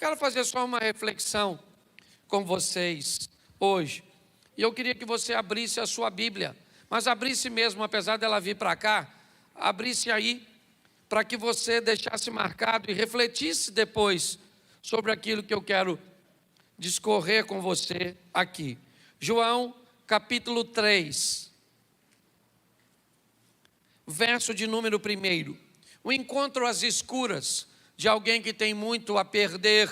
quero fazer só uma reflexão com vocês hoje. E eu queria que você abrisse a sua Bíblia, mas abrisse mesmo, apesar dela vir para cá, abrisse aí, para que você deixasse marcado e refletisse depois sobre aquilo que eu quero discorrer com você aqui. João capítulo 3, verso de número 1. O encontro às escuras de alguém que tem muito a perder,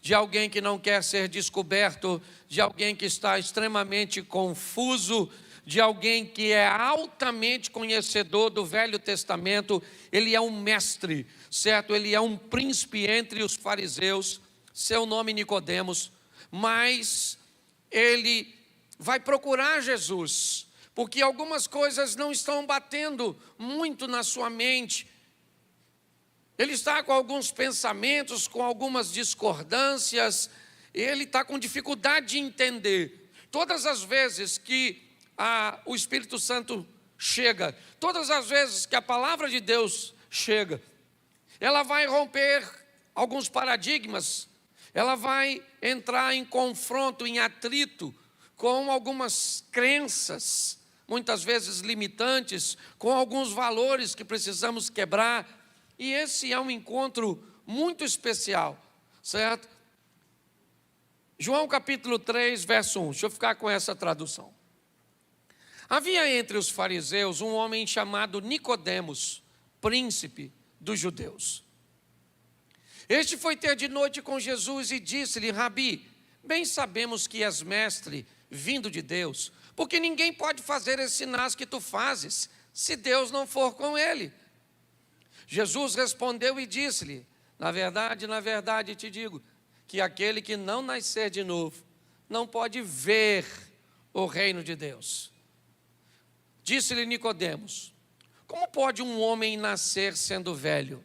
de alguém que não quer ser descoberto, de alguém que está extremamente confuso, de alguém que é altamente conhecedor do Velho Testamento. Ele é um mestre, certo? Ele é um príncipe entre os fariseus, seu nome Nicodemos, mas ele vai procurar Jesus, porque algumas coisas não estão batendo muito na sua mente. Ele está com alguns pensamentos, com algumas discordâncias, ele está com dificuldade de entender. Todas as vezes que o Espírito Santo chega, todas as vezes que a palavra de Deus chega, ela vai romper alguns paradigmas, ela vai entrar em confronto, em atrito com algumas crenças, muitas vezes limitantes, com alguns valores que precisamos quebrar. E esse é um encontro muito especial, certo? João capítulo 3, verso 1, deixa eu ficar com essa tradução. Havia entre os fariseus um homem chamado Nicodemos, príncipe dos judeus. Este foi ter de noite com Jesus e disse-lhe: Rabi, bem sabemos que és mestre, vindo de Deus, porque ninguém pode fazer esses sinais que tu fazes, se Deus não for com ele. Jesus respondeu e disse-lhe: na verdade te digo, que aquele que não nascer de novo, não pode ver o reino de Deus. Disse-lhe Nicodemos: como pode um homem nascer sendo velho?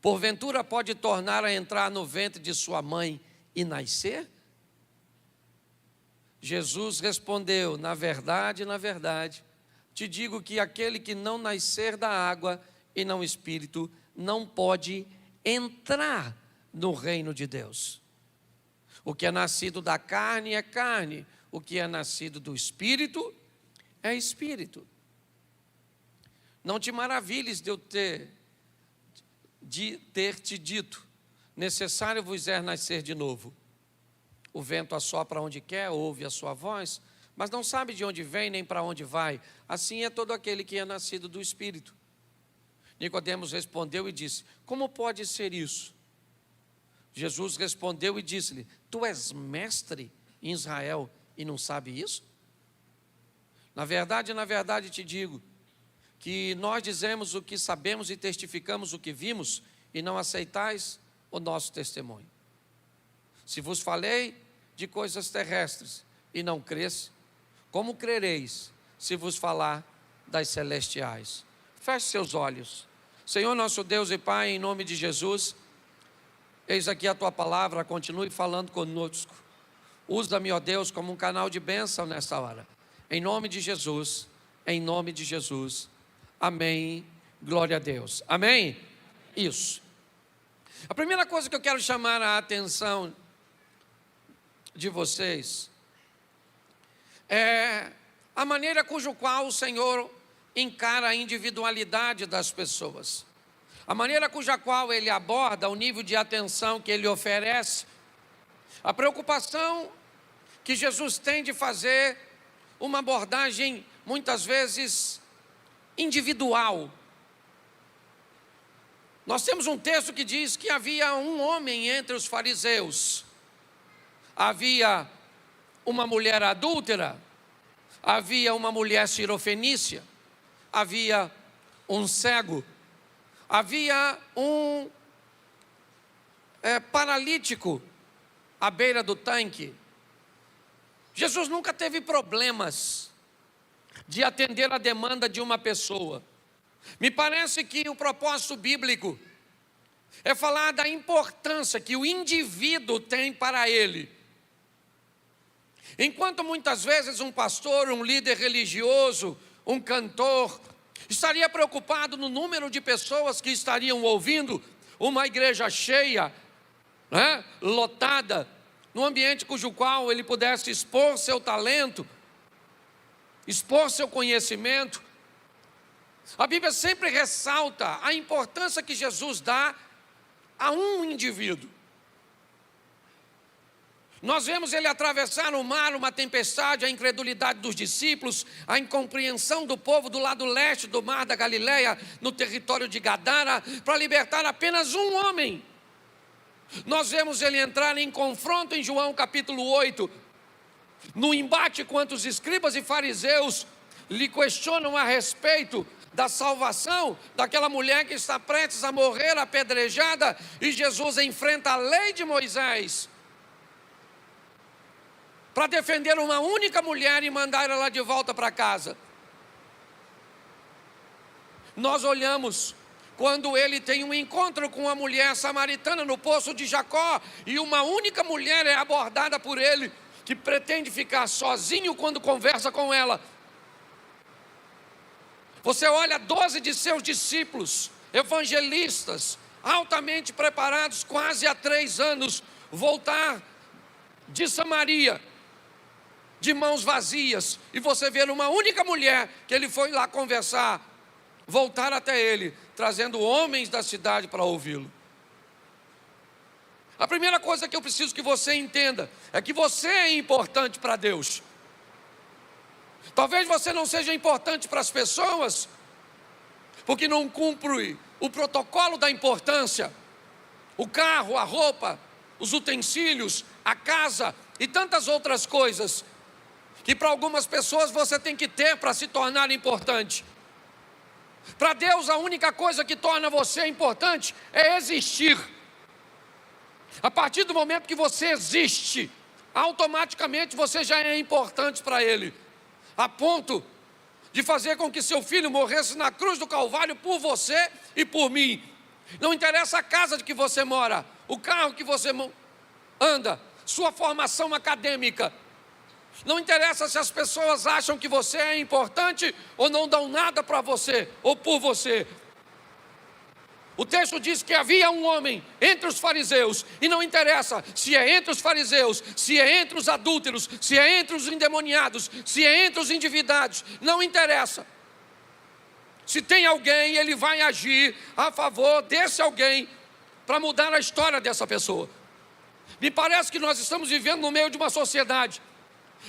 Porventura pode tornar a entrar no ventre de sua mãe e nascer? Jesus respondeu: na verdade, te digo que aquele que não nascer da água e não espírito, não pode entrar no reino de Deus. O que é nascido da carne é carne, o que é nascido do espírito é espírito. Não te maravilhes de eu ter te dito: necessário vos é nascer de novo. O vento assopra onde quer, ouve a sua voz, mas não sabe de onde vem nem para onde vai. Assim é todo aquele que é nascido do Espírito. Nicodemos respondeu e disse: como pode ser isso? Jesus respondeu e disse-lhe: tu és mestre em Israel e não sabe isso? Na verdade te digo, que nós dizemos o que sabemos e testificamos o que vimos, e não aceitais o nosso testemunho. Se vos falei de coisas terrestres e não crês, como crereis se vos falar das celestiais? Feche seus olhos. Senhor nosso Deus e Pai, em nome de Jesus, eis aqui a Tua palavra, continue falando conosco. Usa-me, ó Deus, como um canal de bênção nesta hora. Em nome de Jesus, em nome de Jesus. Amém, glória a Deus. Amém? Isso. A primeira coisa que eu quero chamar a atenção de vocês é a maneira cujo qual o Senhor encara a individualidade das pessoas, a maneira cuja qual Ele aborda o nível de atenção que Ele oferece, a preocupação que Jesus tem de fazer uma abordagem muitas vezes individual. Nós temos um texto que diz que havia um homem entre os fariseus, havia uma mulher adúltera, havia uma mulher cirofenícia, havia um cego, havia um paralítico à beira do tanque. Jesus nunca teve problemas de atender a demanda de uma pessoa. Me parece que o propósito bíblico é falar da importância que o indivíduo tem para ele. Enquanto muitas vezes um pastor, um líder religioso, um cantor, estaria preocupado no número de pessoas que estariam ouvindo, uma igreja cheia, né, lotada, num ambiente cujo qual ele pudesse expor seu talento, expor seu conhecimento. A Bíblia sempre ressalta a importância que Jesus dá a um indivíduo. Nós vemos ele atravessar o mar, uma tempestade, a incredulidade dos discípulos, a incompreensão do povo do lado leste do mar da Galileia, no território de Gadara, para libertar apenas um homem. Nós vemos ele entrar em confronto em João capítulo 8, no embate quanto os escribas e fariseus lhe questionam a respeito da salvação daquela mulher que está prestes a morrer apedrejada, e Jesus enfrenta a lei de Moisés para defender uma única mulher e mandar ela de volta para casa. Nós olhamos quando ele tem um encontro com uma mulher samaritana no poço de Jacó, e uma única mulher é abordada por ele, que pretende ficar sozinho quando conversa com ela. Você olha 12 de seus discípulos, evangelistas, altamente preparados, quase há 3 anos, voltar de Samaria, de mãos vazias, e você vê uma única mulher que ele foi lá conversar, voltar até ele, trazendo homens da cidade para ouvi-lo. A primeira coisa que eu preciso que você entenda é que você é importante para Deus. Talvez você não seja importante para as pessoas, porque não cumpre o protocolo da importância, o carro, a roupa, os utensílios, a casa e tantas outras coisas, que para algumas pessoas você tem que ter para se tornar importante. Para Deus, a única coisa que torna você importante é existir. A partir do momento que você existe, automaticamente você já é importante para Ele, a ponto de fazer com que seu filho morresse na cruz do Calvário por você e por mim. Não interessa a casa de que você mora, o carro que você anda, sua formação acadêmica. Não interessa se as pessoas acham que você é importante ou não dão nada para você ou por você. O texto diz que havia um homem entre os fariseus, e não interessa se é entre os fariseus, se é entre os adúlteros, se é entre os endemoniados, se é entre os endividados, não interessa. Se tem alguém, ele vai agir a favor desse alguém para mudar a história dessa pessoa. Me parece que nós estamos vivendo no meio de uma sociedade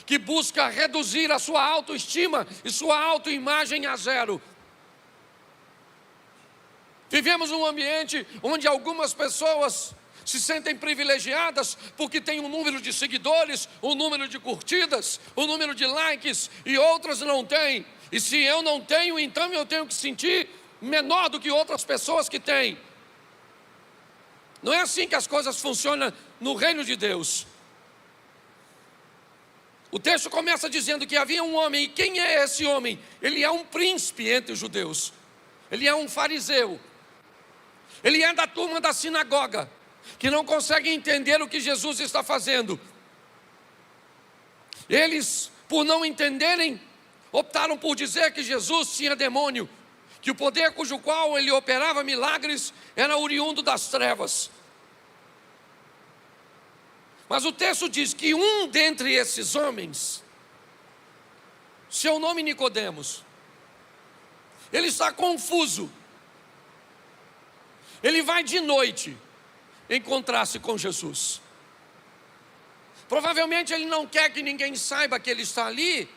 que busca reduzir a sua autoestima e sua autoimagem a zero. Vivemos um ambiente onde algumas pessoas se sentem privilegiadas porque têm um número de seguidores, um número de curtidas, um número de likes, e outras não têm. E se eu não tenho, então eu tenho que sentir menor do que outras pessoas que têm. Não é assim que as coisas funcionam no reino de Deus. O texto começa dizendo que havia um homem, e quem é esse homem? Ele é um príncipe entre os judeus, ele é um fariseu, ele é da turma da sinagoga, que não consegue entender o que Jesus está fazendo. Eles, por não entenderem, optaram por dizer que Jesus tinha demônio, que o poder cujo qual ele operava milagres era oriundo das trevas. Mas o texto diz que um dentre esses homens, seu nome Nicodemos, ele está confuso. Ele vai de noite encontrar-se com Jesus. Provavelmente ele não quer que ninguém saiba que ele está ali.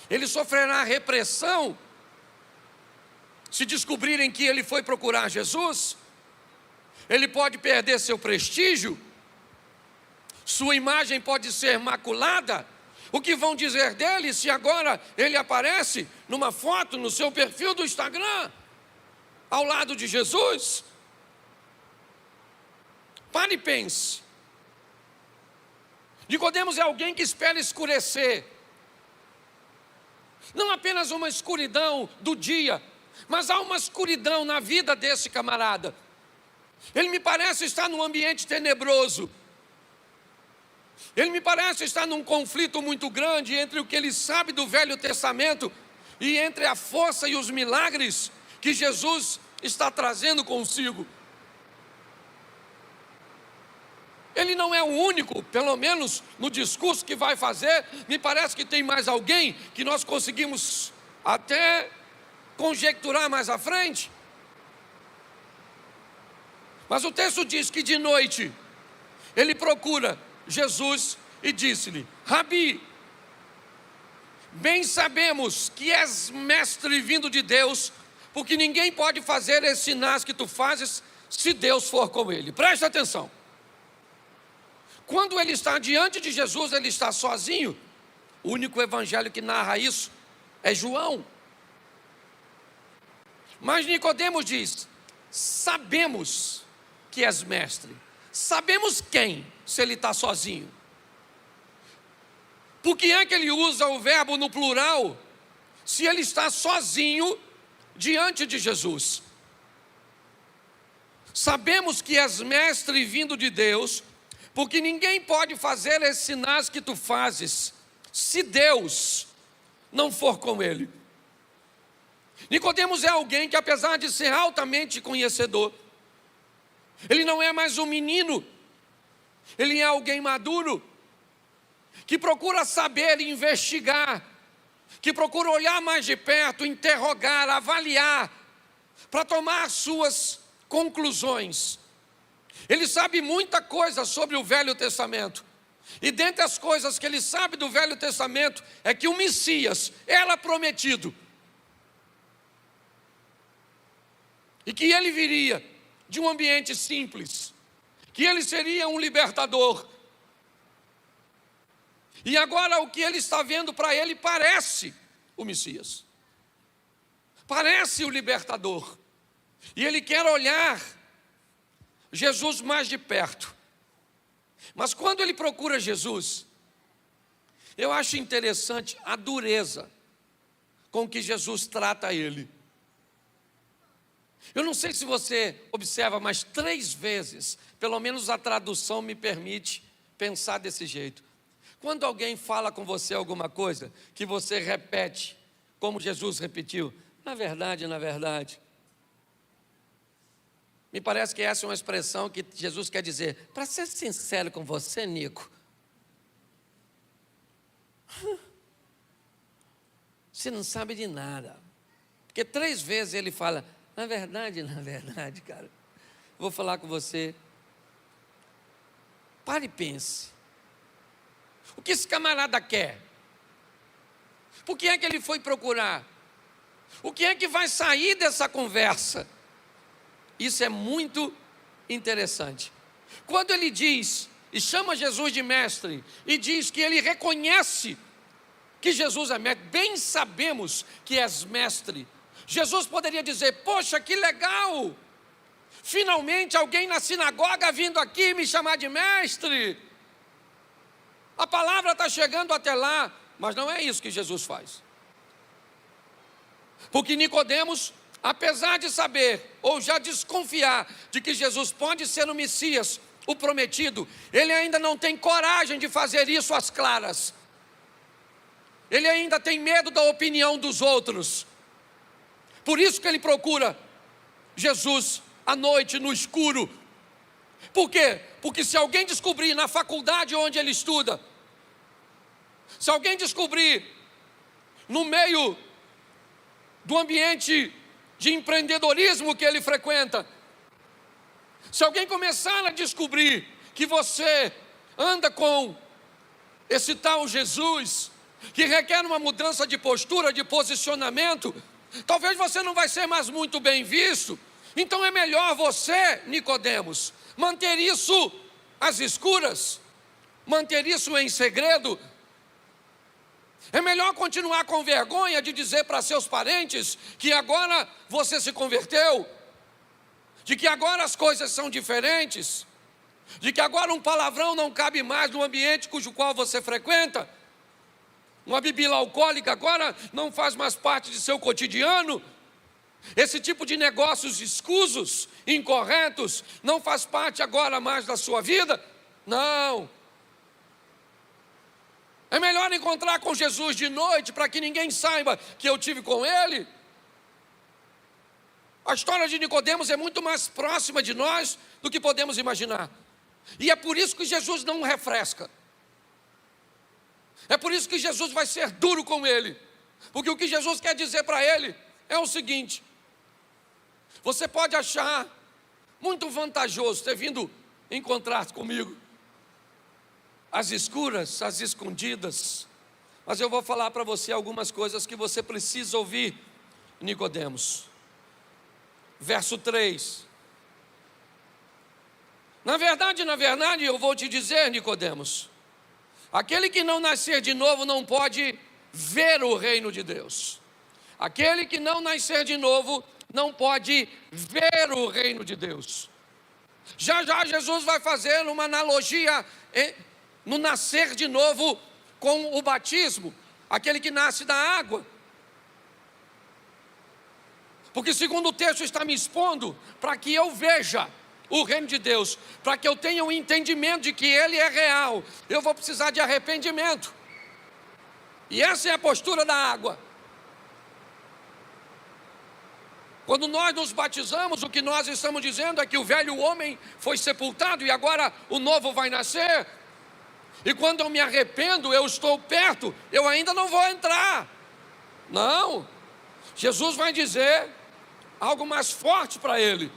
Ele sofrerá repressão se descobrirem que ele foi procurar Jesus. Ele pode perder seu prestígio, sua imagem pode ser maculada. O que vão dizer dele se agora ele aparece numa foto no seu perfil do Instagram, ao lado de Jesus? Pare e pense. Nicodemos é alguém que espera escurecer, não apenas uma escuridão do dia, mas há uma escuridão na vida desse camarada. Ele me parece estar num ambiente tenebroso. Ele me parece estar num conflito muito grande entre o que ele sabe do Velho Testamento e entre a força e os milagres que Jesus está trazendo consigo. Ele não é o único, pelo menos no discurso que vai fazer. Me parece que tem mais alguém que nós conseguimos até conjecturar mais à frente. Mas o texto diz que de noite ele procura Jesus e disse-lhe: Rabi, bem sabemos que és mestre vindo de Deus, porque ninguém pode fazer esses sinais que tu fazes se Deus for com ele. Presta atenção. Quando ele está diante de Jesus, ele está sozinho. O único evangelho que narra isso é João. Mas Nicodemos diz: sabemos que és mestre. Sabemos quem, se ele está sozinho? Por que é que ele usa o verbo no plural, se ele está sozinho diante de Jesus? Sabemos que és mestre vindo de Deus, porque ninguém pode fazer esses sinais que tu fazes, se Deus não for com ele. Nicodemos é alguém que, apesar de ser altamente conhecedor, ele não é mais um menino, ele é alguém maduro, que procura saber e investigar, que procura olhar mais de perto, interrogar, avaliar, para tomar suas conclusões. Ele sabe muita coisa sobre o Velho Testamento, e dentre as coisas que ele sabe do Velho Testamento, é que o Messias era prometido, e que ele viria de um ambiente simples, que ele seria um libertador. E agora o que ele está vendo para ele parece o Messias, parece o libertador, e ele quer olhar Jesus mais de perto. Mas quando ele procura Jesus, eu acho interessante a dureza com que Jesus trata ele. Eu não sei se você observa, mas 3 vezes, pelo menos a tradução me permite pensar desse jeito. Quando alguém fala com você alguma coisa, que você repete, como Jesus repetiu, na verdade, me parece que essa é uma expressão que Jesus quer dizer: para ser sincero com você, Nico, você não sabe de nada. Porque 3 vezes ele fala, na verdade, cara, vou falar com você. Pare e pense. O que esse camarada quer? Por que é que ele foi procurar? O que é que vai sair dessa conversa? Isso é muito interessante. Quando ele diz, e chama Jesus de mestre, e diz que ele reconhece que Jesus é mestre, bem sabemos que és mestre. Jesus poderia dizer, poxa, que legal, finalmente alguém na sinagoga vindo aqui me chamar de mestre. A palavra está chegando até lá, mas não é isso que Jesus faz. Porque Nicodemos, apesar de saber, ou já desconfiar, de que Jesus pode ser o Messias, o prometido, ele ainda não tem coragem de fazer isso às claras. Ele ainda tem medo da opinião dos outros. Por isso que ele procura Jesus à noite, no escuro. Por quê? Porque se alguém descobrir na faculdade onde ele estuda, se alguém descobrir no meio do ambiente de empreendedorismo que ele frequenta, se alguém começar a descobrir que você anda com esse tal Jesus, que requer uma mudança de postura, de posicionamento, talvez você não vai ser mais muito bem visto. Então é melhor você, Nicodemos, manter isso às escuras, manter isso em segredo. É melhor continuar com vergonha de dizer para seus parentes que agora você se converteu, de que agora as coisas são diferentes, de que agora um palavrão não cabe mais no ambiente cujo qual você frequenta, uma bebida alcoólica agora não faz mais parte de seu cotidiano, esse tipo de negócios escusos, incorretos, não faz parte agora mais da sua vida. Não. É melhor encontrar com Jesus de noite, para que ninguém saiba que eu tive com ele. A história de Nicodemos é muito mais próxima de nós do que podemos imaginar. E é por isso que Jesus não refresca. É por isso que Jesus vai ser duro com ele. Porque o que Jesus quer dizer para ele é o seguinte: você pode achar muito vantajoso ter vindo encontrar comigo às escuras, às escondidas, mas eu vou falar para você algumas coisas que você precisa ouvir, Nicodemos. Verso 3. Na verdade, eu vou te dizer, Nicodemos, aquele que não nascer de novo não pode ver o reino de Deus. Aquele que não nascer de novo não pode ver o reino de Deus. Já já Jesus vai fazer uma analogia no nascer de novo com o batismo, aquele que nasce da água. Porque segundo o texto está me expondo, para que eu veja o reino de Deus, para que eu tenha um entendimento de que ele é real, eu vou precisar de arrependimento. E essa é a postura da água. Quando nós nos batizamos, o que nós estamos dizendo é que o velho homem foi sepultado e agora o novo vai nascer. E quando eu me arrependo, eu estou perto, eu ainda não vou entrar. Não, Jesus vai dizer algo mais forte para ele.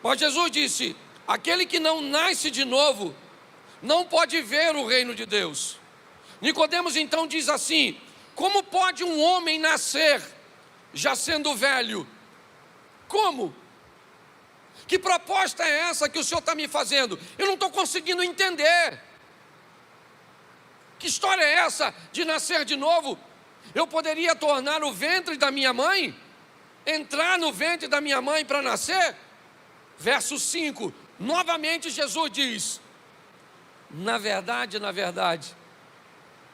Mas Jesus disse: aquele que não nasce de novo não pode ver o reino de Deus. Nicodemos então diz assim: como pode um homem nascer já sendo velho? Como? Que proposta é essa que o Senhor está me fazendo? Eu não estou conseguindo entender. Que história é essa de nascer de novo? Eu poderia tornar o ventre da minha mãe, entrar no ventre da minha mãe para nascer? Verso 5, novamente Jesus diz: na verdade,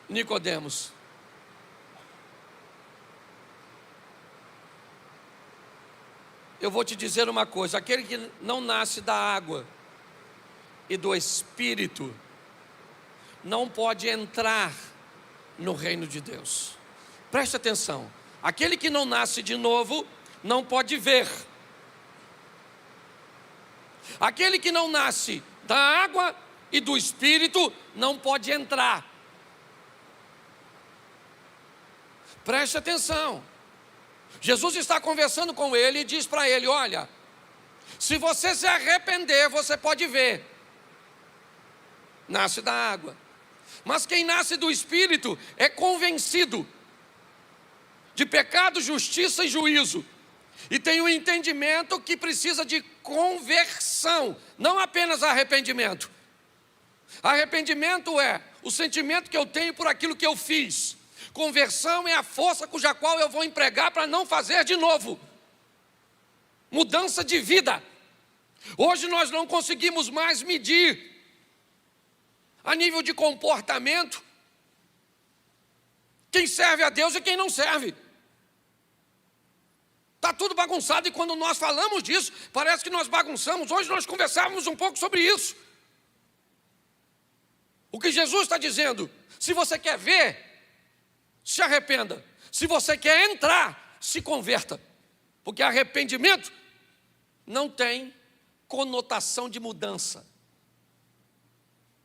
Nicodemos, eu vou te dizer uma coisa: aquele que não nasce da água e do Espírito não pode entrar no reino de Deus. Preste atenção: aquele que não nasce de novo não pode ver. Aquele que não nasce da água e do Espírito não pode entrar. Preste atenção. Jesus está conversando com ele e diz para ele: olha, se você se arrepender, você pode ver. Nasce da água. Mas quem nasce do Espírito é convencido de pecado, justiça e juízo. E tem um entendimento que precisa de conversão, não apenas arrependimento. Arrependimento é o sentimento que eu tenho por aquilo que eu fiz. Conversão é a força cuja qual eu vou empregar para não fazer de novo. Mudança de vida. Hoje nós não conseguimos mais medir a nível de comportamento quem serve a Deus e quem não serve. Está tudo bagunçado, e quando nós falamos disso, parece que nós bagunçamos. Hoje nós conversávamos um pouco sobre isso. O que Jesus está dizendo: se você quer ver, se arrependa. Se você quer entrar, se converta. Porque arrependimento não tem conotação de mudança.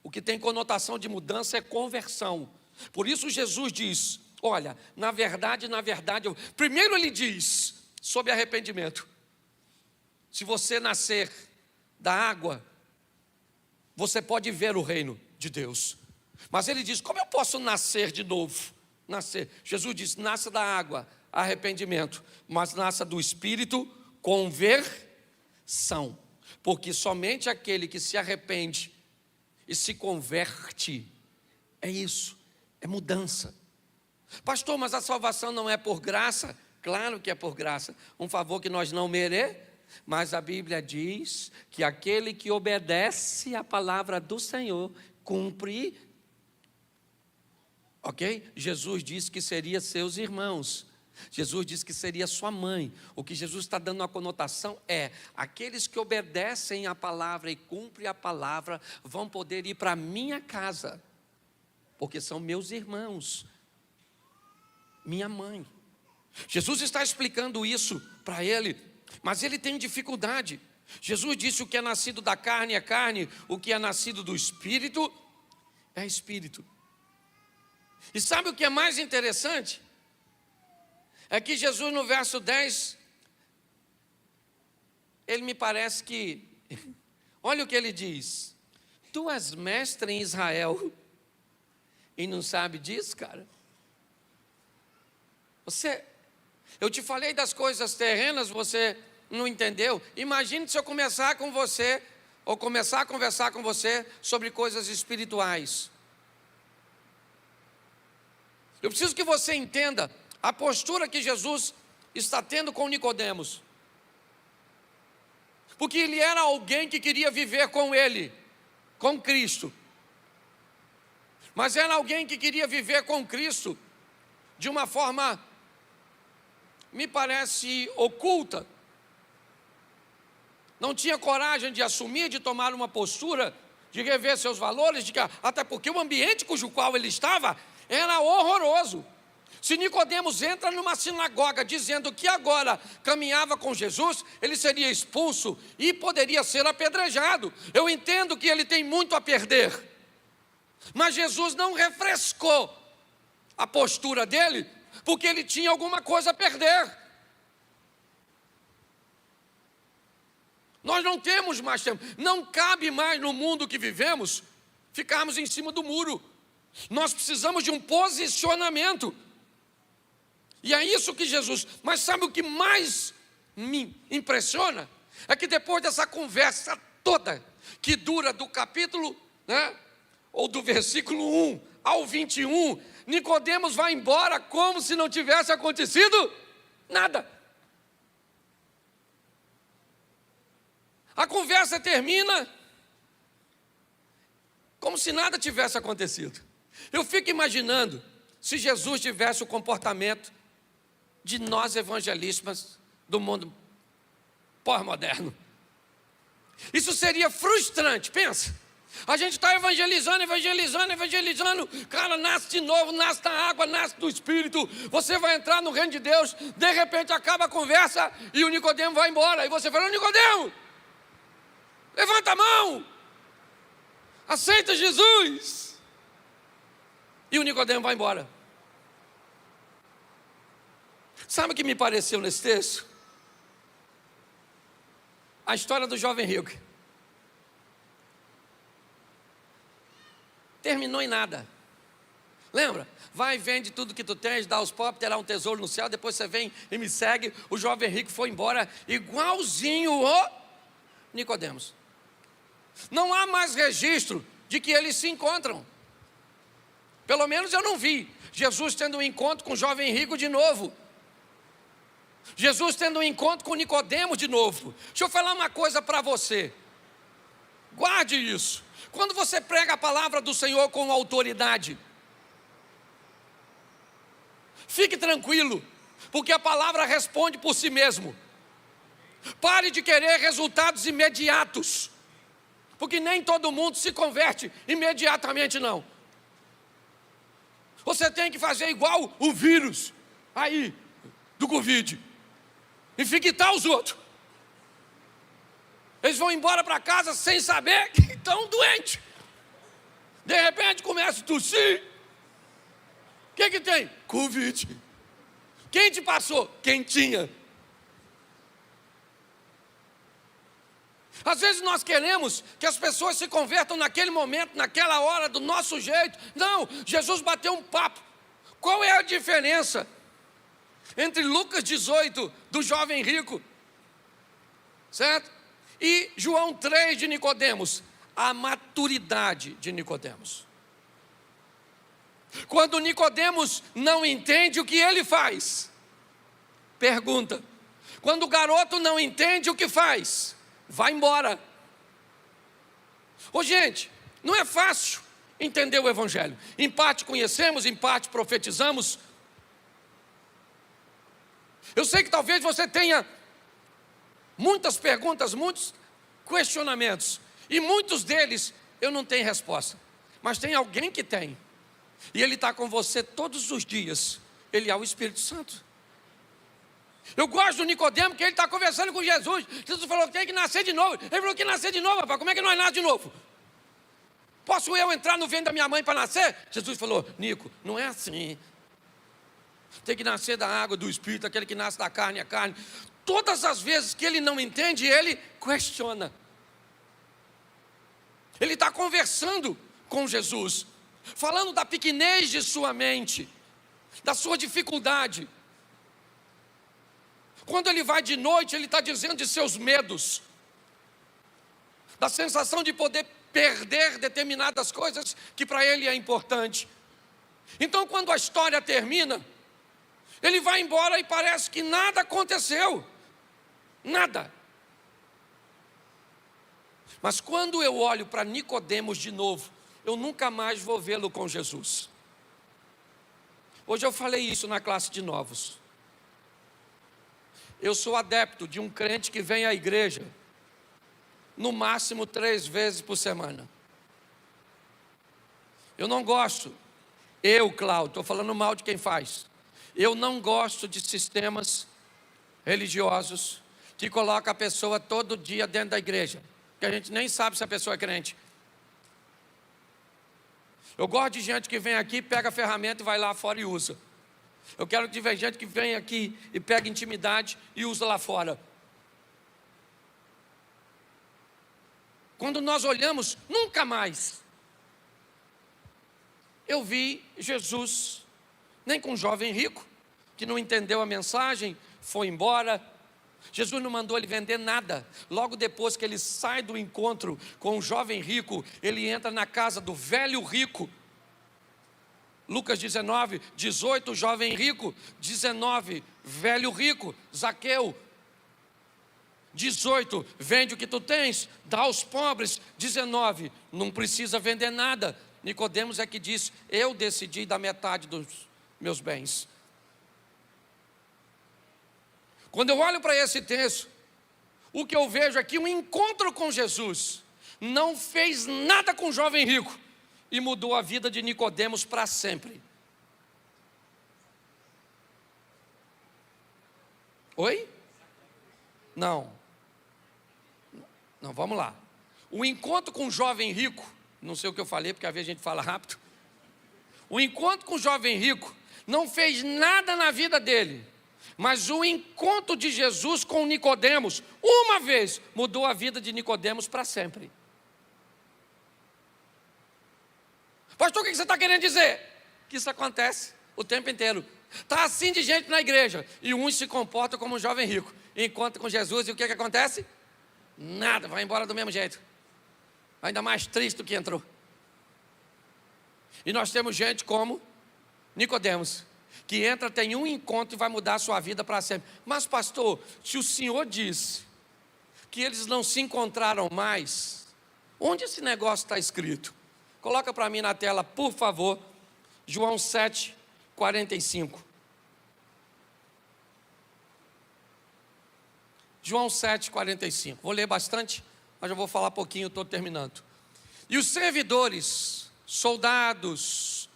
O que tem conotação de mudança é conversão. Por isso Jesus diz: olha, na verdade, primeiro ele diz sobre arrependimento: se você nascer da água, você pode ver o reino de Deus. Mas ele diz: como eu posso nascer de novo? Jesus diz: nasça da água, arrependimento, mas nasça do Espírito, conversão. Porque somente aquele que se arrepende e se converte, é isso, é mudança. Pastor, mas a salvação não é por graça? Claro que é por graça, um favor que nós não merecemos, mas a Bíblia diz que aquele que obedece à palavra do Senhor, cumpre, ok? Jesus disse que seria seus irmãos, Jesus disse que seria sua mãe. O que Jesus está dando uma conotação é: aqueles que obedecem à palavra e cumprem a palavra vão poder ir para a minha casa, porque são meus irmãos, minha mãe. Jesus está explicando isso para ele, mas ele tem dificuldade, Jesus disse: o que é nascido da carne é carne, o que é nascido do Espírito é Espírito. E sabe o que é mais interessante? É que Jesus, no verso 10, ele me parece que, olha o que ele diz: tu és mestre em Israel e não sabe disso, cara? Eu te falei das coisas terrenas, você não entendeu? Imagine se eu começar com você, ou começar a conversar com você sobre coisas espirituais. Eu preciso que você entenda a postura que Jesus está tendo com Nicodemos. Porque ele era alguém que queria viver com ele, com Cristo. Mas era alguém que queria viver com Cristo de uma forma, me parece, oculta. Não tinha coragem de assumir, de tomar uma postura, de rever seus valores, até porque o ambiente cujo qual ele estava era horroroso. Se Nicodemos entra numa sinagoga dizendo que agora caminhava com Jesus, ele seria expulso e poderia ser apedrejado. Eu entendo que ele tem muito a perder, mas Jesus não refrescou a postura dele, porque ele tinha alguma coisa a perder. Nós não temos mais tempo, não cabe mais no mundo que vivemos ficarmos em cima do muro. Nós precisamos de um posicionamento. E é isso que Jesus... Mas sabe o que mais me impressiona? É que depois dessa conversa toda, que dura do capítulo, ou do versículo 1 ao 21, Nicodemos vai embora como se não tivesse acontecido nada. A conversa termina como se nada tivesse acontecido. Eu fico imaginando se Jesus tivesse o comportamento de nós evangelistas do mundo pós-moderno. Isso seria frustrante, pensa. A gente está evangelizando, cara, nasce de novo, nasce da água, nasce do Espírito, você vai entrar no reino de Deus, de repente acaba a conversa e o Nicodemo vai embora, e você fala: Nicodemo, levanta a mão, aceita Jesus. E o Nicodemo vai embora. Sabe o que me pareceu nesse texto? A história do jovem rico. Terminou em nada. Lembra? Vai e vende tudo que tu tens, dá aos pobres, terá um tesouro no céu, depois você vem e me segue. O jovem rico foi embora igualzinho o Nicodemos. Não há mais registro de que eles se encontram. Pelo menos eu não vi Jesus tendo um encontro com o jovem rico de novo. Jesus tendo um encontro com Nicodemos de novo. Deixa eu falar uma coisa para você. Guarde isso. Quando você prega a palavra do Senhor com autoridade, fique tranquilo, porque a palavra responde por si mesmo. Pare de querer resultados imediatos, porque nem todo mundo se converte imediatamente, não. Você tem que fazer igual o vírus aí do Covid, infectar os outros. Eles vão embora para casa sem saber que estão doentes. De repente começa a tossir. O que tem? Covid. Quem te passou? Quem tinha. Às vezes nós queremos que as pessoas se convertam naquele momento, naquela hora, do nosso jeito. Não, Jesus bateu um papo. Qual é a diferença entre Lucas 18, do jovem rico, certo? E João 3 de Nicodemos? A maturidade de Nicodemos. Quando Nicodemos não entende o que ele faz, pergunta. Quando o garoto não entende o que faz, vai embora. Ô gente, não é fácil entender o Evangelho. Em parte conhecemos, em parte profetizamos. Eu sei que talvez você tenha muitas perguntas, muitos questionamentos, e muitos deles eu não tenho resposta, mas tem alguém que tem, e ele está com você todos os dias. Ele é o Espírito Santo. Eu gosto do Nicodemo, porque ele está conversando com Jesus. Jesus falou que tem que nascer de novo. Ele falou que nascer de novo, rapaz. Como é que nós nascemos de novo? Posso eu entrar no ventre da minha mãe para nascer? Jesus falou: Nico, não é assim. Tem que nascer da água, do Espírito. Aquele que nasce da carne é carne. Todas as vezes que ele não entende, ele questiona. Ele está conversando com Jesus, falando da pequenez de sua mente, da sua dificuldade. Quando ele vai de noite, ele está dizendo de seus medos, da sensação de poder perder determinadas coisas que para ele é importante. Então, quando a história termina, ele vai embora e parece que nada aconteceu, nada. Mas quando eu olho para Nicodemos de novo, eu nunca mais vou vê-lo com Jesus. Hoje eu falei isso na classe de novos. Eu sou adepto de um crente que vem à igreja no máximo 3 vezes por semana. Eu não gosto, Cláudio, estou falando mal de quem faz. Eu não gosto de sistemas religiosos que colocam a pessoa todo dia dentro da igreja, que a gente nem sabe se a pessoa é crente. Eu gosto de gente que vem aqui, pega a ferramenta e vai lá fora e usa. Eu quero que veja gente que vem aqui e pega intimidade e usa lá fora. Quando nós olhamos, nunca mais eu vi Jesus, nem com um jovem rico, que não entendeu a mensagem, foi embora. Jesus não mandou ele vender nada. Logo depois que ele sai do encontro com o jovem rico, ele entra na casa do velho rico. Lucas 19, 18, jovem rico. 19, velho rico, Zaqueu. 18, vende o que tu tens, dá aos pobres. 19, não precisa vender nada. Nicodemos é que diz: eu decidi dar metade dos meus bens. Quando eu olho para esse texto, o que eu vejo aqui, um encontro com Jesus não fez nada com o jovem rico e mudou a vida de Nicodemos para sempre. Oi? Não, vamos lá. O encontro com o jovem rico, não sei o que eu falei, porque às vezes a gente fala rápido. O encontro com o jovem rico não fez nada na vida dele, mas o encontro de Jesus com Nicodemos, uma vez, mudou a vida de Nicodemos para sempre. Pastor, o que você está querendo dizer? Que isso acontece o tempo inteiro. Está assim de gente na igreja, e uns se comportam como um jovem rico, encontra com Jesus, e o que acontece? Nada, vai embora do mesmo jeito, ainda mais triste do que entrou. E nós temos gente como Nicodemos, que entra, tem um encontro e vai mudar a sua vida para sempre. Mas pastor, se o senhor disse que eles não se encontraram mais, onde esse negócio está escrito? Coloca para mim na tela, por favor, João 7, 45. João 7, 45. Vou ler bastante, mas eu vou falar pouquinho, estou terminando. E os servidores, soldados,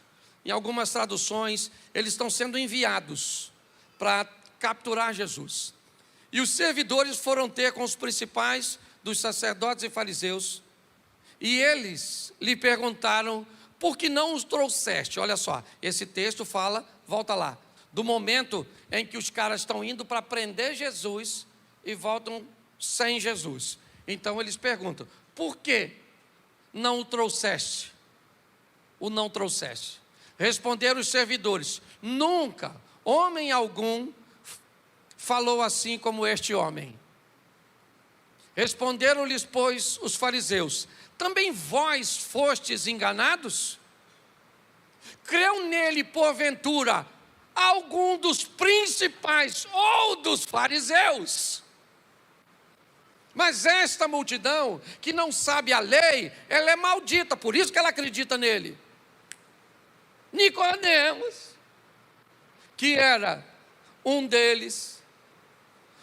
em algumas traduções, eles estão sendo enviados para capturar Jesus. E os servidores foram ter com os principais dos sacerdotes e fariseus, e eles lhe perguntaram: por que não os trouxeste? Olha só, esse texto fala, volta lá, do momento em que os caras estão indo para prender Jesus e voltam sem Jesus. Então eles perguntam: por que não o trouxeste? O não trouxeste. Responderam os servidores: nunca homem algum falou assim como este homem. Responderam-lhes, pois, os fariseus: também vós fostes enganados? Creu nele, porventura, algum dos principais ou dos fariseus? Mas esta multidão, que não sabe a lei, ela é maldita, por isso que ela acredita nele. Nicodemos, que era um deles,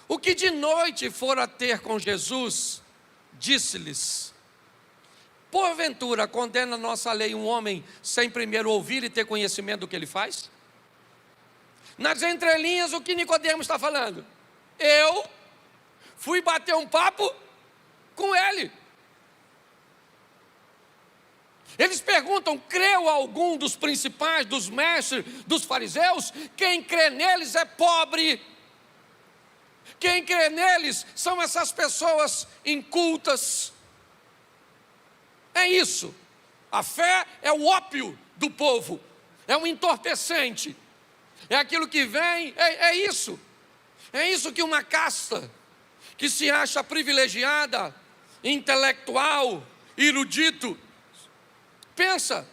o que de noite fora ter com Jesus, disse-lhes: porventura condena a nossa lei um homem sem primeiro ouvir e ter conhecimento do que ele faz? Nas entrelinhas, o que Nicodemos está falando? eu fui bater um papo com ele. Eles perguntam: creu algum dos principais, dos mestres, dos fariseus? Quem crê neles é pobre. Quem crê neles são essas pessoas incultas. É isso. A fé é o ópio do povo, é um entorpecente, é aquilo que vem, é isso. É isso que uma casta que se acha privilegiada, intelectual, erudito, pensa.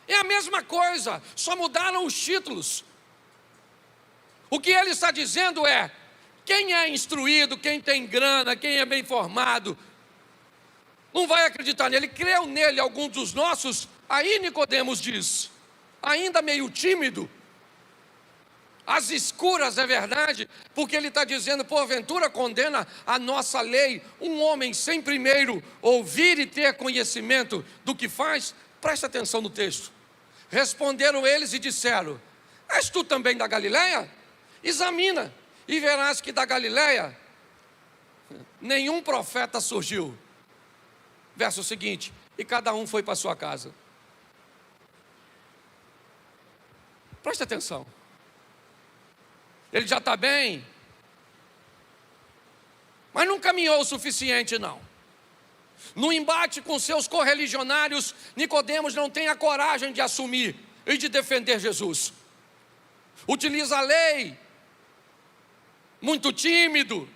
É a mesma coisa, só mudaram os títulos. O que ele está dizendo é: quem é instruído, quem tem grana, quem é bem formado, não vai acreditar nele. Creu nele algum dos nossos? Aí Nicodemos diz, ainda meio tímido, às escuras, é verdade, porque ele está dizendo: porventura condena a nossa lei um homem sem primeiro ouvir e ter conhecimento do que faz? Presta atenção no texto. Responderam eles e disseram: és tu também da Galileia? Examina e verás que da Galileia nenhum profeta surgiu. Verso seguinte: e cada um foi para sua casa. Presta atenção. Ele já está bem, mas não caminhou o suficiente não. No embate com seus correligionários, Nicodemos não tem a coragem de assumir e de defender Jesus. Utiliza a lei, muito tímido.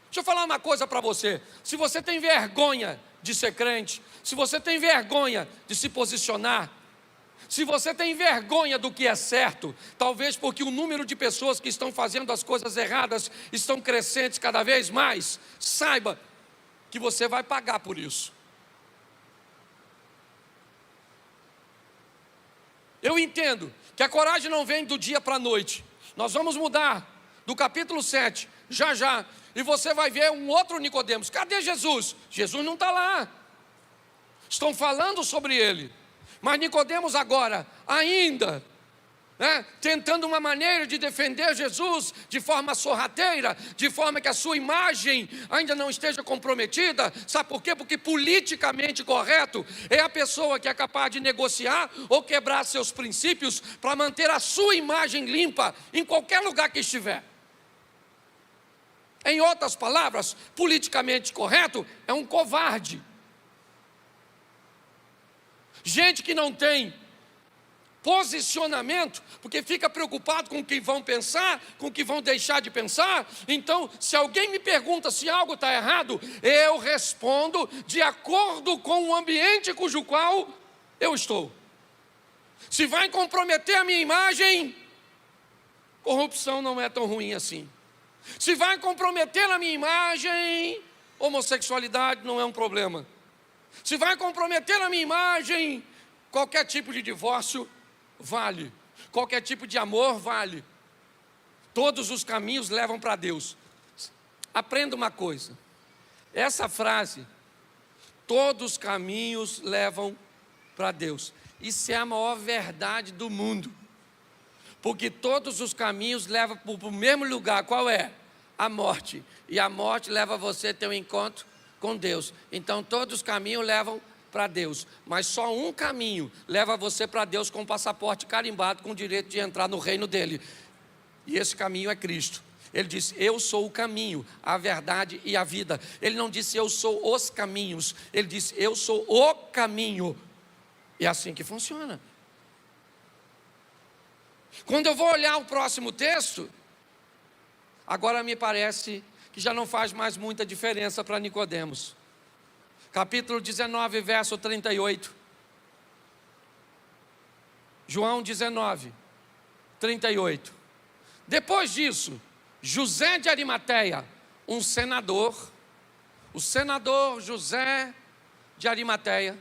Deixa eu falar uma coisa para você: se você tem vergonha de ser crente, se você tem vergonha de se posicionar, se você tem vergonha do que é certo, talvez porque o número de pessoas que estão fazendo as coisas erradas estão crescentes cada vez mais, saiba que você vai pagar por isso. Eu entendo que a coragem não vem do dia para a noite. Nós vamos mudar do capítulo 7, já, e você vai ver um outro Nicodemos. Cadê Jesus? Jesus não está lá. Estão falando sobre ele. Mas Nicodemos agora, ainda, tentando uma maneira de defender Jesus de forma sorrateira, de forma que a sua imagem ainda não esteja comprometida. Sabe por quê? Porque politicamente correto é a pessoa que é capaz de negociar ou quebrar seus princípios para manter a sua imagem limpa em qualquer lugar que estiver. Em outras palavras, politicamente correto é um covarde. Gente que não tem posicionamento, porque fica preocupado com o que vão pensar, com o que vão deixar de pensar. Então, se alguém me pergunta se algo está errado, eu respondo de acordo com o ambiente cujo qual eu estou. Se vai comprometer a minha imagem, corrupção não é tão ruim assim. Se vai comprometer a minha imagem, homossexualidade não é um problema. Se vai comprometer a minha imagem, qualquer tipo de divórcio vale. Qualquer tipo de amor vale. Todos os caminhos levam para Deus. Aprenda uma coisa. Essa frase, todos os caminhos levam para Deus, isso é a maior verdade do mundo. Porque todos os caminhos levam para o mesmo lugar. Qual é? A morte. E a morte leva você a ter um encontro com Deus. Então todos os caminhos levam para Deus, mas só um caminho leva você para Deus com o passaporte carimbado, com o direito de entrar no reino dele, e esse caminho é Cristo. Ele disse: eu sou o caminho, a verdade e a vida. Ele não disse eu sou os caminhos, ele disse eu sou o caminho. E é assim que funciona. Quando eu vou olhar o próximo texto, agora me parece que já não faz mais muita diferença para Nicodemos. Capítulo 19, verso 38. João 19, 38. Depois disso, José de Arimateia, um senador, o senador José de Arimateia,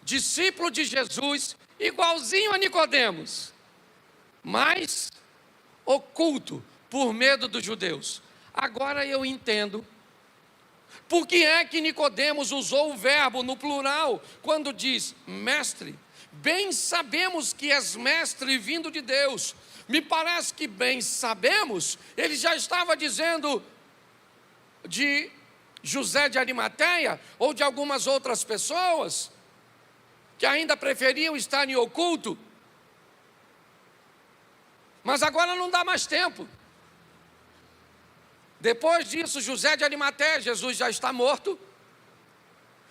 discípulo de Jesus, igualzinho a Nicodemos, mas oculto por medo dos judeus. Agora eu entendo por que é que Nicodemos usou o verbo no plural quando diz mestre. Bem sabemos que és mestre vindo de Deus, me parece que bem sabemos, ele já estava dizendo de José de Arimateia, ou de algumas outras pessoas, que ainda preferiam estar em oculto. Mas agora não dá mais tempo. Depois disso, José de Arimateia, Jesus já está morto,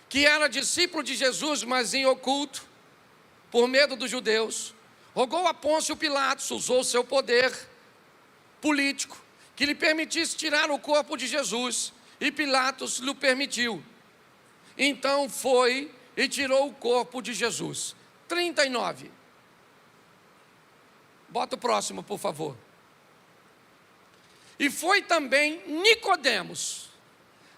que era discípulo de Jesus, mas em oculto, por medo dos judeus, rogou a Pôncio Pilatos, usou seu poder político, que lhe permitisse tirar o corpo de Jesus, e Pilatos lhe permitiu. Então foi e tirou o corpo de Jesus. 39. Bota o próximo, por favor. E foi também Nicodemos,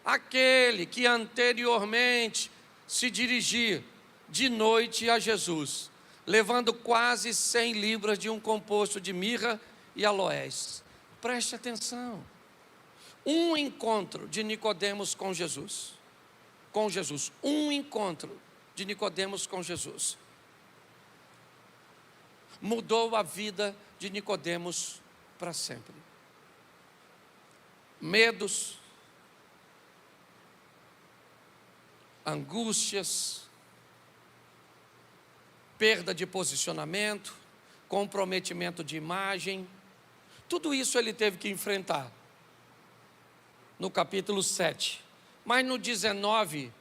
aquele que anteriormente se dirigia de noite a Jesus, levando quase 100 libras de um composto de mirra e aloés. Preste atenção. Um encontro de Nicodemos com Jesus. Com Jesus. Um encontro de Nicodemos com Jesus mudou a vida de Nicodemos para sempre. Medos, angústias, perda de posicionamento, comprometimento de imagem, tudo isso ele teve que enfrentar no capítulo 7. Mas no 19,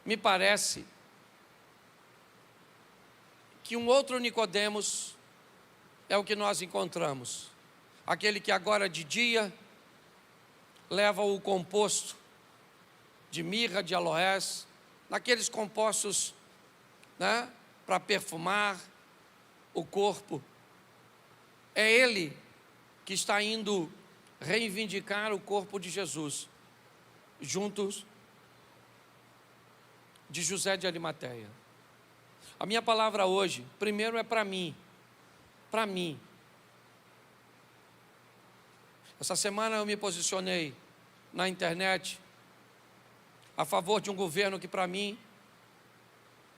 me parece que um outro Nicodemos é o que nós encontramos. Aquele que agora de dia leva o composto de mirra, de aloés, naqueles compostos, né, para perfumar o corpo. É ele que está indo reivindicar o corpo de Jesus, juntos de José de Arimateia. A minha palavra hoje, primeiro é para mim. Para mim. Essa semana eu me posicionei na internet a favor de um governo que para mim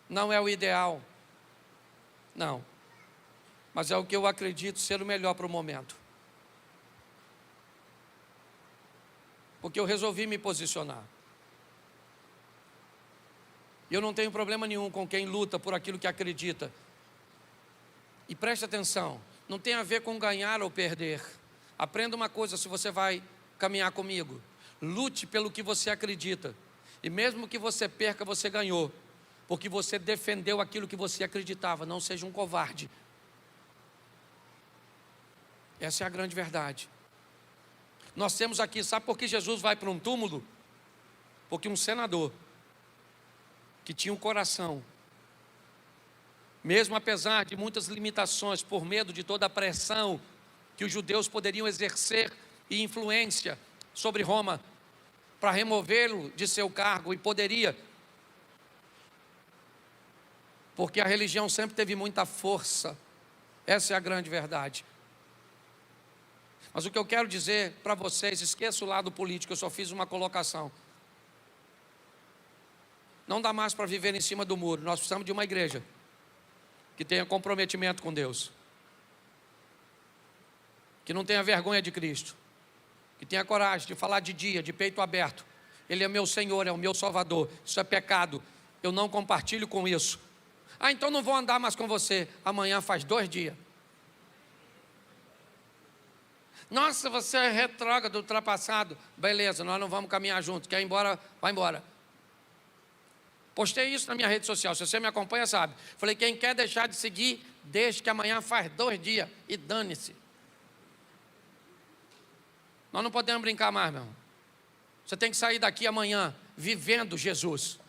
não é o ideal. Não. Mas é o que eu acredito ser o melhor para o momento. Porque eu resolvi me posicionar. E eu não tenho problema nenhum com quem luta por aquilo que acredita. E preste atenção, não tem a ver com ganhar ou perder. Aprenda uma coisa se você vai caminhar comigo. Lute pelo que você acredita. E mesmo que você perca, você ganhou. Porque você defendeu aquilo que você acreditava. Não seja um covarde. Essa é a grande verdade. Nós temos aqui, sabe por que Jesus vai para um túmulo? Porque um senador que tinha um coração, mesmo apesar de muitas limitações, por medo de toda a pressão que os judeus poderiam exercer e influência sobre Roma, para removê-lo de seu cargo, e poderia, porque a religião sempre teve muita força, essa é a grande verdade. Mas o que eu quero dizer para vocês, esqueça o lado político, eu só fiz uma colocação. Não dá mais para viver em cima do muro. Nós precisamos de uma igreja que tenha comprometimento com Deus, que não tenha vergonha de Cristo, que tenha coragem de falar de dia, de peito aberto. Ele é meu Senhor, é o meu Salvador. Isso é pecado, eu não compartilho com isso. Ah, então não vou andar mais com você. Amanhã faz 2 dias. Nossa, você é retrógrado, ultrapassado. Beleza, nós não vamos caminhar juntos. Quer ir embora? Vai embora. Postei isso na minha rede social, se você me acompanha sabe. Falei, quem quer deixar de seguir, deixe que amanhã faz 2 dias e dane-se. Nós não podemos brincar mais, meu irmão. Você tem que sair daqui amanhã vivendo Jesus.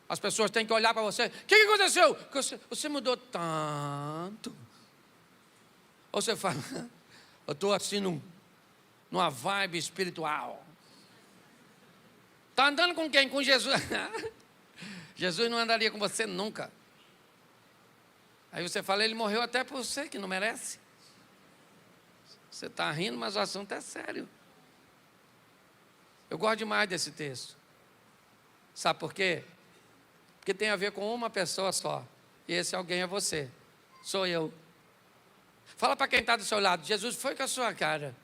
As pessoas têm que olhar para você. O que aconteceu? Você mudou tanto. Ou você fala, eu estou assim numa vibe espiritual. Está andando com quem? Com Jesus. Jesus não andaria com você nunca. Aí você fala, ele morreu até por você, que não merece. Você está rindo, mas o assunto é sério. Eu gosto demais desse texto. Sabe por quê? Porque tem a ver com uma pessoa só. E esse alguém é você. Sou eu. Fala para quem está do seu lado, Jesus foi com a sua cara.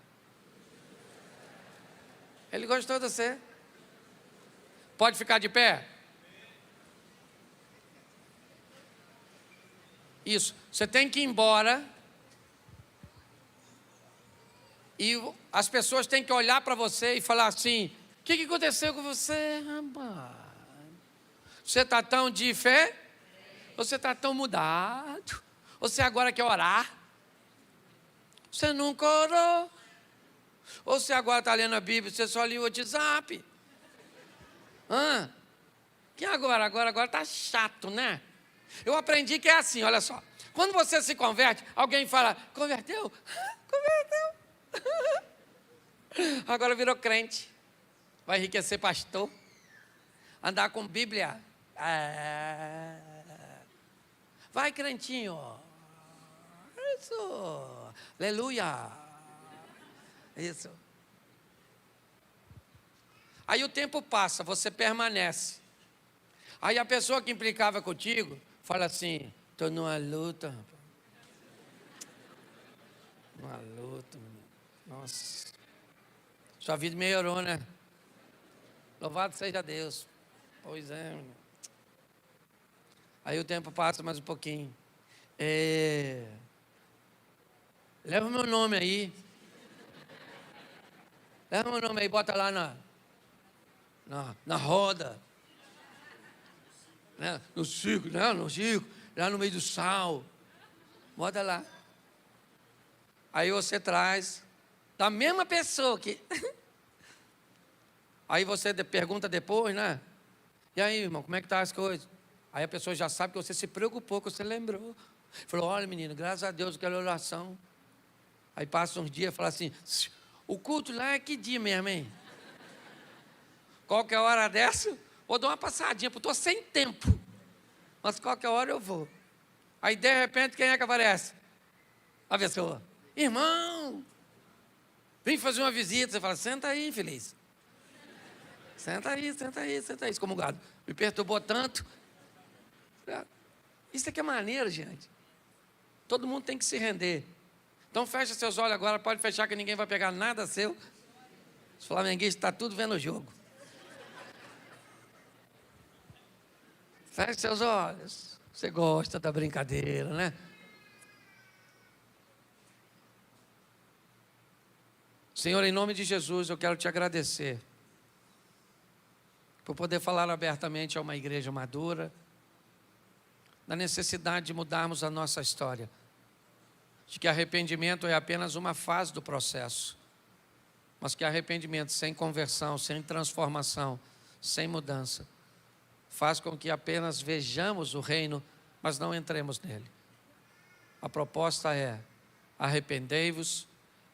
Ele gostou de você. Pode ficar de pé? Isso. Você tem que ir embora. E as pessoas têm que olhar para você e falar assim: o que aconteceu com você, rapaz? Você está tão de fé? Você está tão mudado? Você agora quer orar? Você nunca orou? Ou você agora está lendo a Bíblia, você só lia o WhatsApp? Que agora? Agora está chato, né? Eu aprendi que é assim, olha só. Quando você se converte, alguém fala: converteu? Converteu. Agora virou crente. Vai enriquecer pastor. Andar com Bíblia. Vai, crentinho. Isso. Aleluia. Isso. Aí o tempo passa, você permanece. Aí a pessoa que implicava contigo fala assim: estou numa luta, rapaz. Uma luta, menino. Nossa. Sua vida melhorou, né? Louvado seja Deus. Pois é, menino. Aí o tempo passa mais um pouquinho. Leva o meu nome aí. Leva o meu nome aí, bota lá na roda. Né? No circo, né? No circo, lá no meio do sal. Bota lá. Aí você traz da mesma pessoa que... Aí você pergunta depois, né? E aí, irmão, como é que tá as coisas? Aí a pessoa já sabe que você se preocupou, que você lembrou. Falou: olha, menino, graças a Deus, aquela oração. Aí passa uns dias e fala assim: o culto lá é que dia mesmo, hein? Qualquer hora dessa, vou dar uma passadinha, porque estou sem tempo. Mas qualquer hora eu vou. Aí de repente, quem é que aparece? A pessoa: irmão, vem fazer uma visita. Você fala: senta aí, infeliz. Senta aí, senta aí, senta aí. Excomungado. Me perturbou tanto. Isso aqui é maneiro, gente. Todo mundo tem que se render. Então fecha seus olhos agora, pode fechar que ninguém vai pegar nada seu. Os flamenguistas estão tudo vendo o jogo. Feche seus olhos. Você gosta da brincadeira, né? Senhor, em nome de Jesus, eu quero te agradecer por poder falar abertamente a uma igreja madura, da necessidade de mudarmos a nossa história, de que arrependimento é apenas uma fase do processo, mas que arrependimento sem conversão, sem transformação, sem mudança, faz com que apenas vejamos o reino, mas não entremos nele. A proposta é: arrependei-vos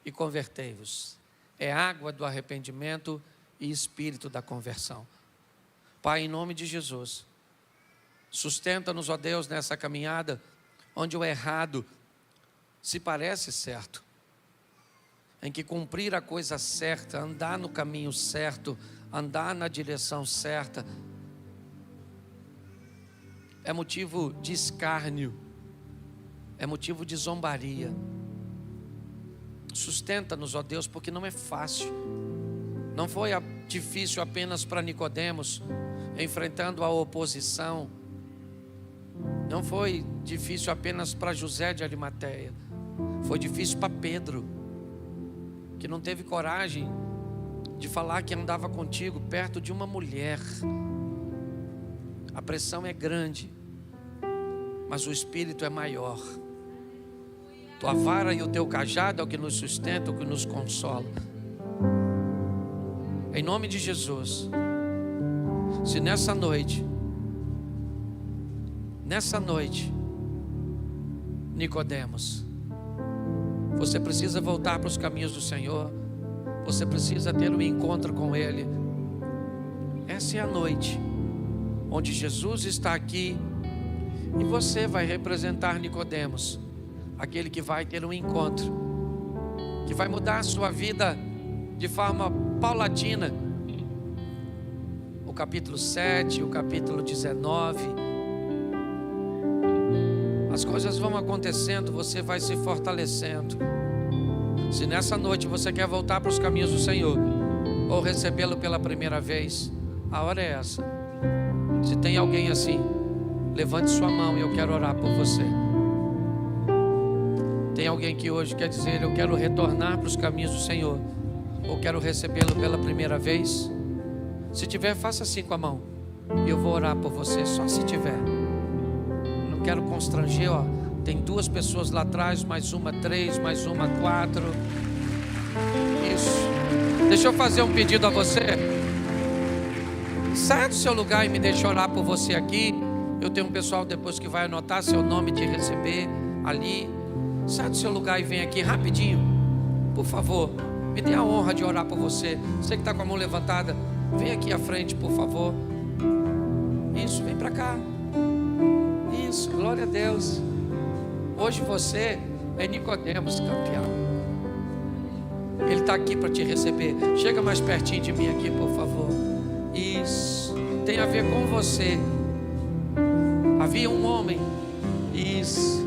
e convertei-vos. É água do arrependimento e espírito da conversão. Pai, em nome de Jesus, sustenta-nos, ó Deus, nessa caminhada, onde o errado se parece certo, em que cumprir a coisa certa, andar no caminho certo, andar na direção certa, é motivo de escárnio, é motivo de zombaria. Sustenta-nos, ó Deus, porque não é fácil. Não foi difícil apenas para Nicodemos, enfrentando a oposição. Não foi difícil apenas para José de Arimateia. Foi difícil para Pedro, que não teve coragem de falar que andava contigo perto de uma mulher. A pressão é grande, mas o Espírito é maior. Tua vara e o teu cajado é o que nos sustenta, o que nos consola. Em nome de Jesus, se nessa noite, Nicodemos, você precisa voltar para os caminhos do Senhor, você precisa ter um encontro com Ele. Essa é a noite onde Jesus está aqui e você vai representar Nicodemos, aquele que vai ter um encontro, que vai mudar a sua vida de forma paulatina. O capítulo 7, o capítulo 19, as coisas vão acontecendo, você vai se fortalecendo. Se nessa noite você quer voltar para os caminhos do Senhor, ou recebê-lo pela primeira vez, a hora é essa. Se tem alguém assim, levante sua mão e eu quero orar por você. Tem alguém que hoje quer dizer: eu quero retornar para os caminhos do Senhor, ou quero recebê-lo pela primeira vez? Se tiver, faça assim com a mão, e eu vou orar por você, só se tiver. Não quero constranger, ó. Tem 2 pessoas lá atrás, mais uma 3, mais uma 4. Isso. Deixa eu fazer um pedido a você. Saia do seu lugar e me deixe orar por você aqui. Eu tenho um pessoal depois que vai anotar seu nome de receber ali. Saia do seu lugar e vem aqui rapidinho, por favor. Me dê a honra de orar por você. Você que está com a mão levantada, vem aqui à frente, por favor. Isso, vem para cá. Isso, glória a Deus. Hoje você é Nicodemos, campeão. Ele está aqui para te receber. Chega mais pertinho de mim aqui, por favor. Isso, tem a ver com você. Havia um homem, isso,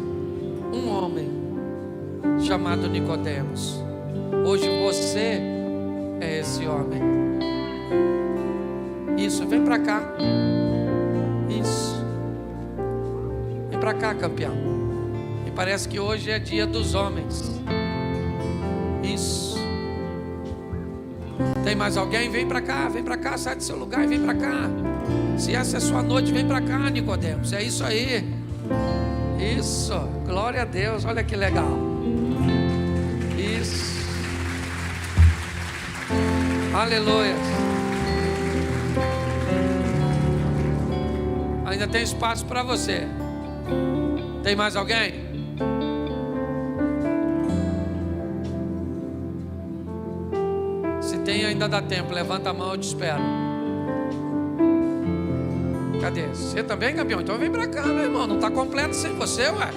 um homem chamado Nicodemos. Hoje você é esse homem. Isso, vem para cá. Isso, vem para cá, campeão. E parece que hoje é dia dos homens. Isso. Tem mais alguém? Vem para cá, sai do seu lugar e vem para cá. Se essa é a sua noite, vem para cá, Nicodemos. É isso aí. Isso, glória a Deus, olha que legal. Isso. Aleluia. Ainda tem espaço para você. Tem mais alguém? Se tem, ainda dá tempo. Levanta a mão, eu te espero. Cadê? Você também, campeão? Então vem pra cá, meu irmão. Não está completo sem você, ué.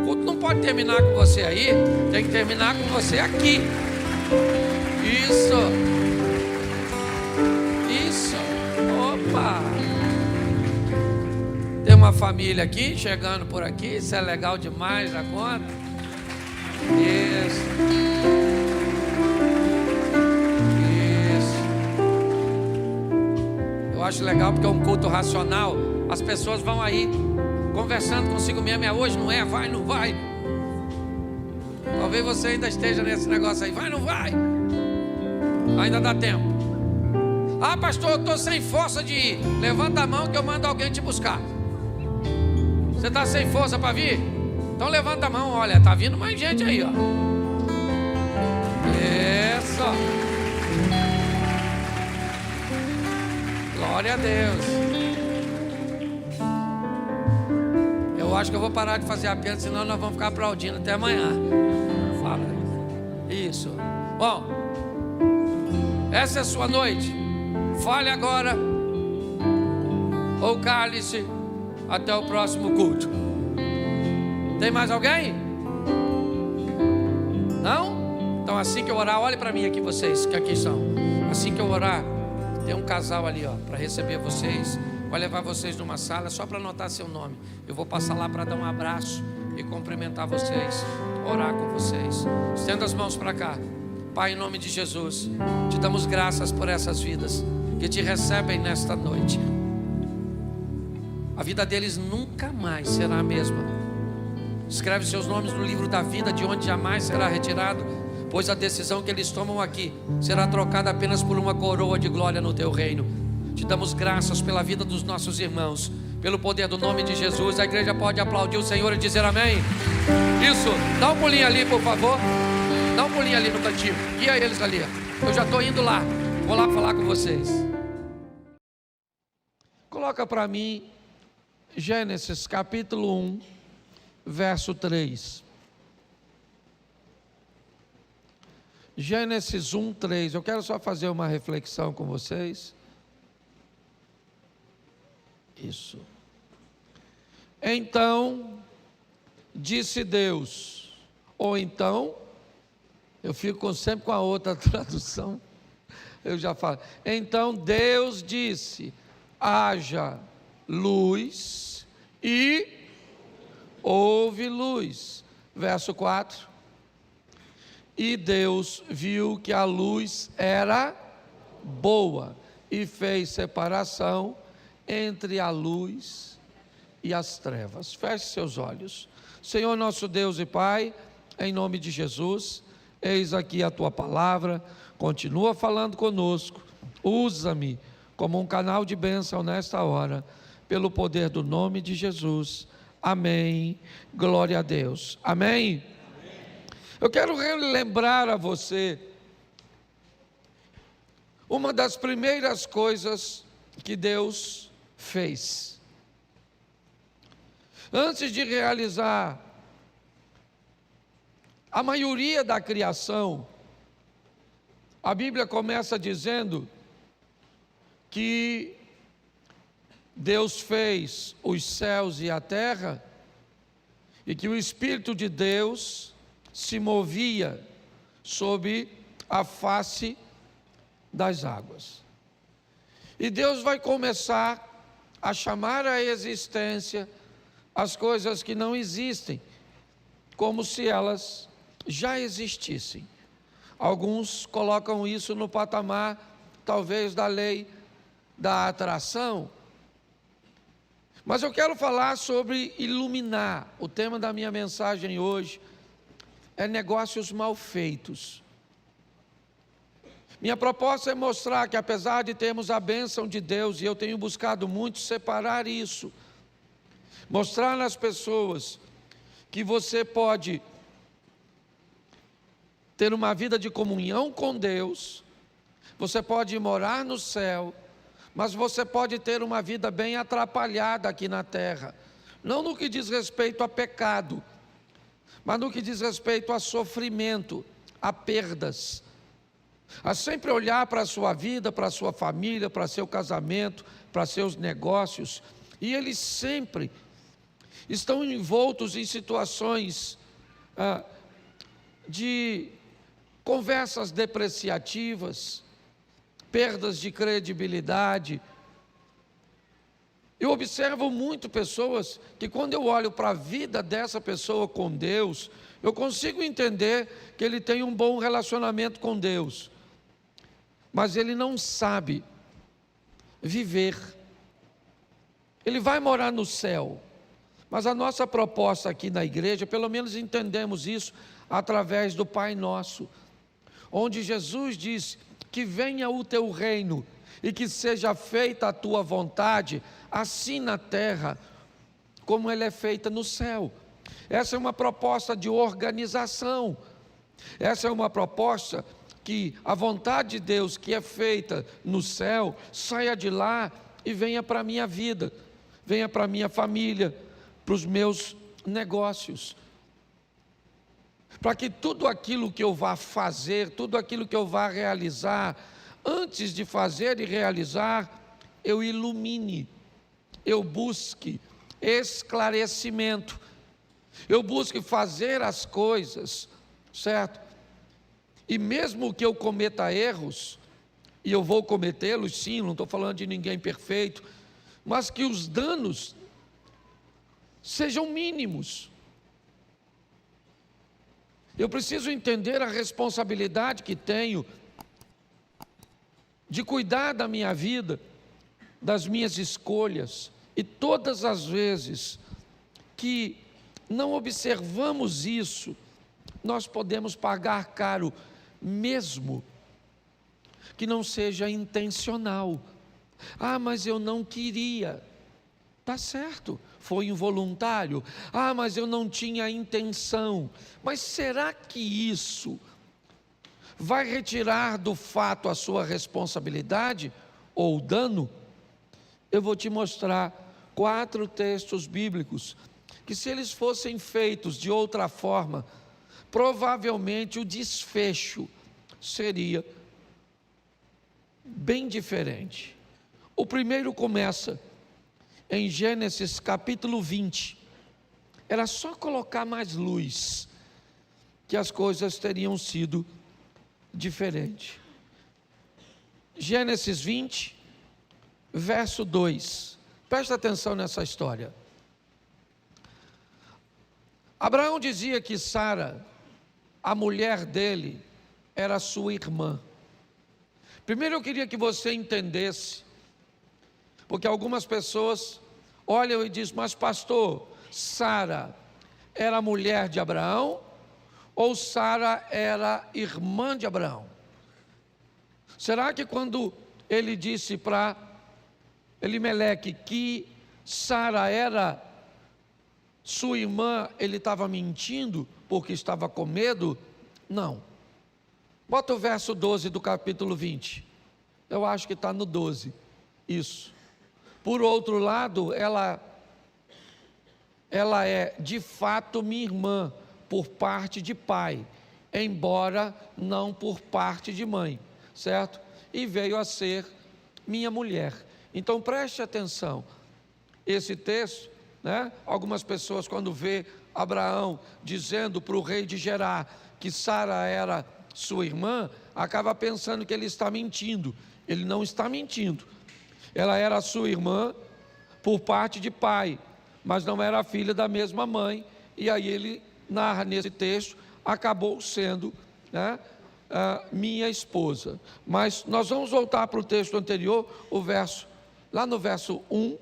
O culto não pode terminar com você aí. Tem que terminar com você aqui. Isso. Isso. Opa. Tem uma família aqui, chegando por aqui. Isso é legal demais, já conta. Isso. Eu acho legal porque é um culto racional. As pessoas vão aí conversando consigo mesmo. É hoje, não é? Vai, não vai? Talvez você ainda esteja nesse negócio aí. Vai, não vai? Ainda dá tempo. Ah, pastor, eu estou sem força de ir. Levanta a mão que eu mando alguém te buscar. Você está sem força para vir? Então levanta a mão. Olha, tá vindo mais gente aí, ó. Isso. Glória a Deus. Eu acho que eu vou parar de fazer apelo, senão nós vamos ficar aplaudindo até amanhã. Fala. Isso. Bom, essa é a sua noite. Fale agora ou cale-se até o próximo culto. Tem mais alguém? Não? Então assim que eu orar, olhe para mim aqui vocês, que aqui são. Assim que eu orar, tem um casal ali, ó, para receber vocês. Vai levar vocês numa sala só para anotar seu nome. Eu vou passar lá para dar um abraço e cumprimentar vocês, orar com vocês. Estenda as mãos para cá. Pai, em nome de Jesus, te damos graças por essas vidas que te recebem nesta noite. A vida deles nunca mais será a mesma. Escreve seus nomes no livro da vida, de onde jamais será retirado, pois a decisão que eles tomam aqui será trocada apenas por uma coroa de glória no teu reino. Te damos graças pela vida dos nossos irmãos, pelo poder do nome de Jesus. A igreja pode aplaudir o Senhor e dizer amém. Isso, dá um pulinho ali, por favor. Dá um pulinho ali no cantinho. Guia eles ali. Eu já estou indo lá. Vou lá falar com vocês. Coloca para mim Gênesis capítulo 1, verso 3. Gênesis 1, 3. Eu quero só fazer uma reflexão com vocês. Isso. Então, disse Deus, ou então, eu fico sempre com a outra tradução, eu já falo. Então Deus disse, haja luz, e houve luz. Verso 4. E Deus viu que a luz era boa e fez separação entre a luz e as trevas. Feche seus olhos. Senhor nosso Deus e Pai, em nome de Jesus, eis aqui a Tua palavra, continua falando conosco, usa-me como um canal de bênção nesta hora, pelo poder do nome de Jesus. Amém. Glória a Deus. Amém. Eu quero relembrar a você uma das primeiras coisas que Deus fez. Antes de realizar a maioria da criação, a Bíblia começa dizendo que Deus fez os céus e a terra, e que o Espírito de Deus se movia sobre a face das águas. E Deus vai começar a chamar à existência as coisas que não existem, como se elas já existissem. Alguns colocam isso no patamar, talvez, da lei da atração. Mas eu quero falar sobre iluminar. O tema da minha mensagem hoje é negócios mal feitos. Minha proposta é mostrar que, apesar de termos a bênção de Deus, e eu tenho buscado muito separar isso, mostrar nas pessoas que você pode ter uma vida de comunhão com Deus, você pode morar no céu, mas você pode ter uma vida bem atrapalhada aqui na terra, não no que diz respeito a pecado, mas no que diz respeito a sofrimento, a perdas, a sempre olhar para a sua vida, para a sua família, para seu casamento, para seus negócios, e eles sempre estão envoltos em situações de conversas depreciativas, perdas de credibilidade. Eu observo muito pessoas que, quando eu olho para a vida dessa pessoa com Deus, eu consigo entender que ele tem um bom relacionamento com Deus, mas ele não sabe viver. Ele vai morar no céu, mas a nossa proposta aqui na igreja, pelo menos entendemos isso através do Pai Nosso, onde Jesus disse: que venha o teu reino e que seja feita a tua vontade, assim na terra como ela é feita no céu. Essa é uma proposta de organização. Essa é uma proposta que a vontade de Deus que é feita no céu saia de lá e venha para a minha vida, venha para a minha família, para os meus negócios, para que tudo aquilo que eu vá fazer, tudo aquilo que eu vá realizar, antes de fazer e realizar, eu ilumine, eu busque esclarecimento, eu busque fazer as coisas, certo? E mesmo que eu cometa erros, e eu vou cometê-los sim, não estou falando de ninguém perfeito, mas que os danos sejam mínimos. Eu preciso entender a responsabilidade que tenho de cuidar da minha vida, das minhas escolhas, e todas as vezes que não observamos isso, nós podemos pagar caro, mesmo que não seja intencional. Ah, mas eu não queria. Tá certo, foi involuntário. Ah, mas eu não tinha intenção. Mas será que isso vai retirar do fato a sua responsabilidade ou dano? Eu vou te mostrar 4 textos bíblicos que, se eles fossem feitos de outra forma, provavelmente o desfecho seria bem diferente. O primeiro começa em Gênesis capítulo 20, era só colocar mais luz, que as coisas teriam sido diferentes. Gênesis 20, verso 2, presta atenção nessa história. Abraão dizia que Sara, a mulher dele, era sua irmã. Primeiro eu queria que você entendesse, porque algumas pessoas olham e dizem, mas pastor, Sara era mulher de Abraão ou Sara era irmã de Abraão? Será que quando ele disse para Elimeleque que Sara era sua irmã, ele estava mentindo porque estava com medo? Não. Bota o verso 12 do capítulo 20. Eu acho que está no 12. Isso. Por outro lado, ela é de fato minha irmã, por parte de pai, embora não por parte de mãe, certo? E veio a ser minha mulher. Então preste atenção, esse texto, né? Algumas pessoas quando vê Abraão dizendo para o rei de Gerar que Sara era sua irmã, acaba pensando que ele está mentindo. Ele não está mentindo. Ela era sua irmã por parte de pai, mas não era filha da mesma mãe. E aí ele narra nesse texto, acabou sendo, né, minha esposa. Mas nós vamos voltar para o texto anterior, lá no verso 1,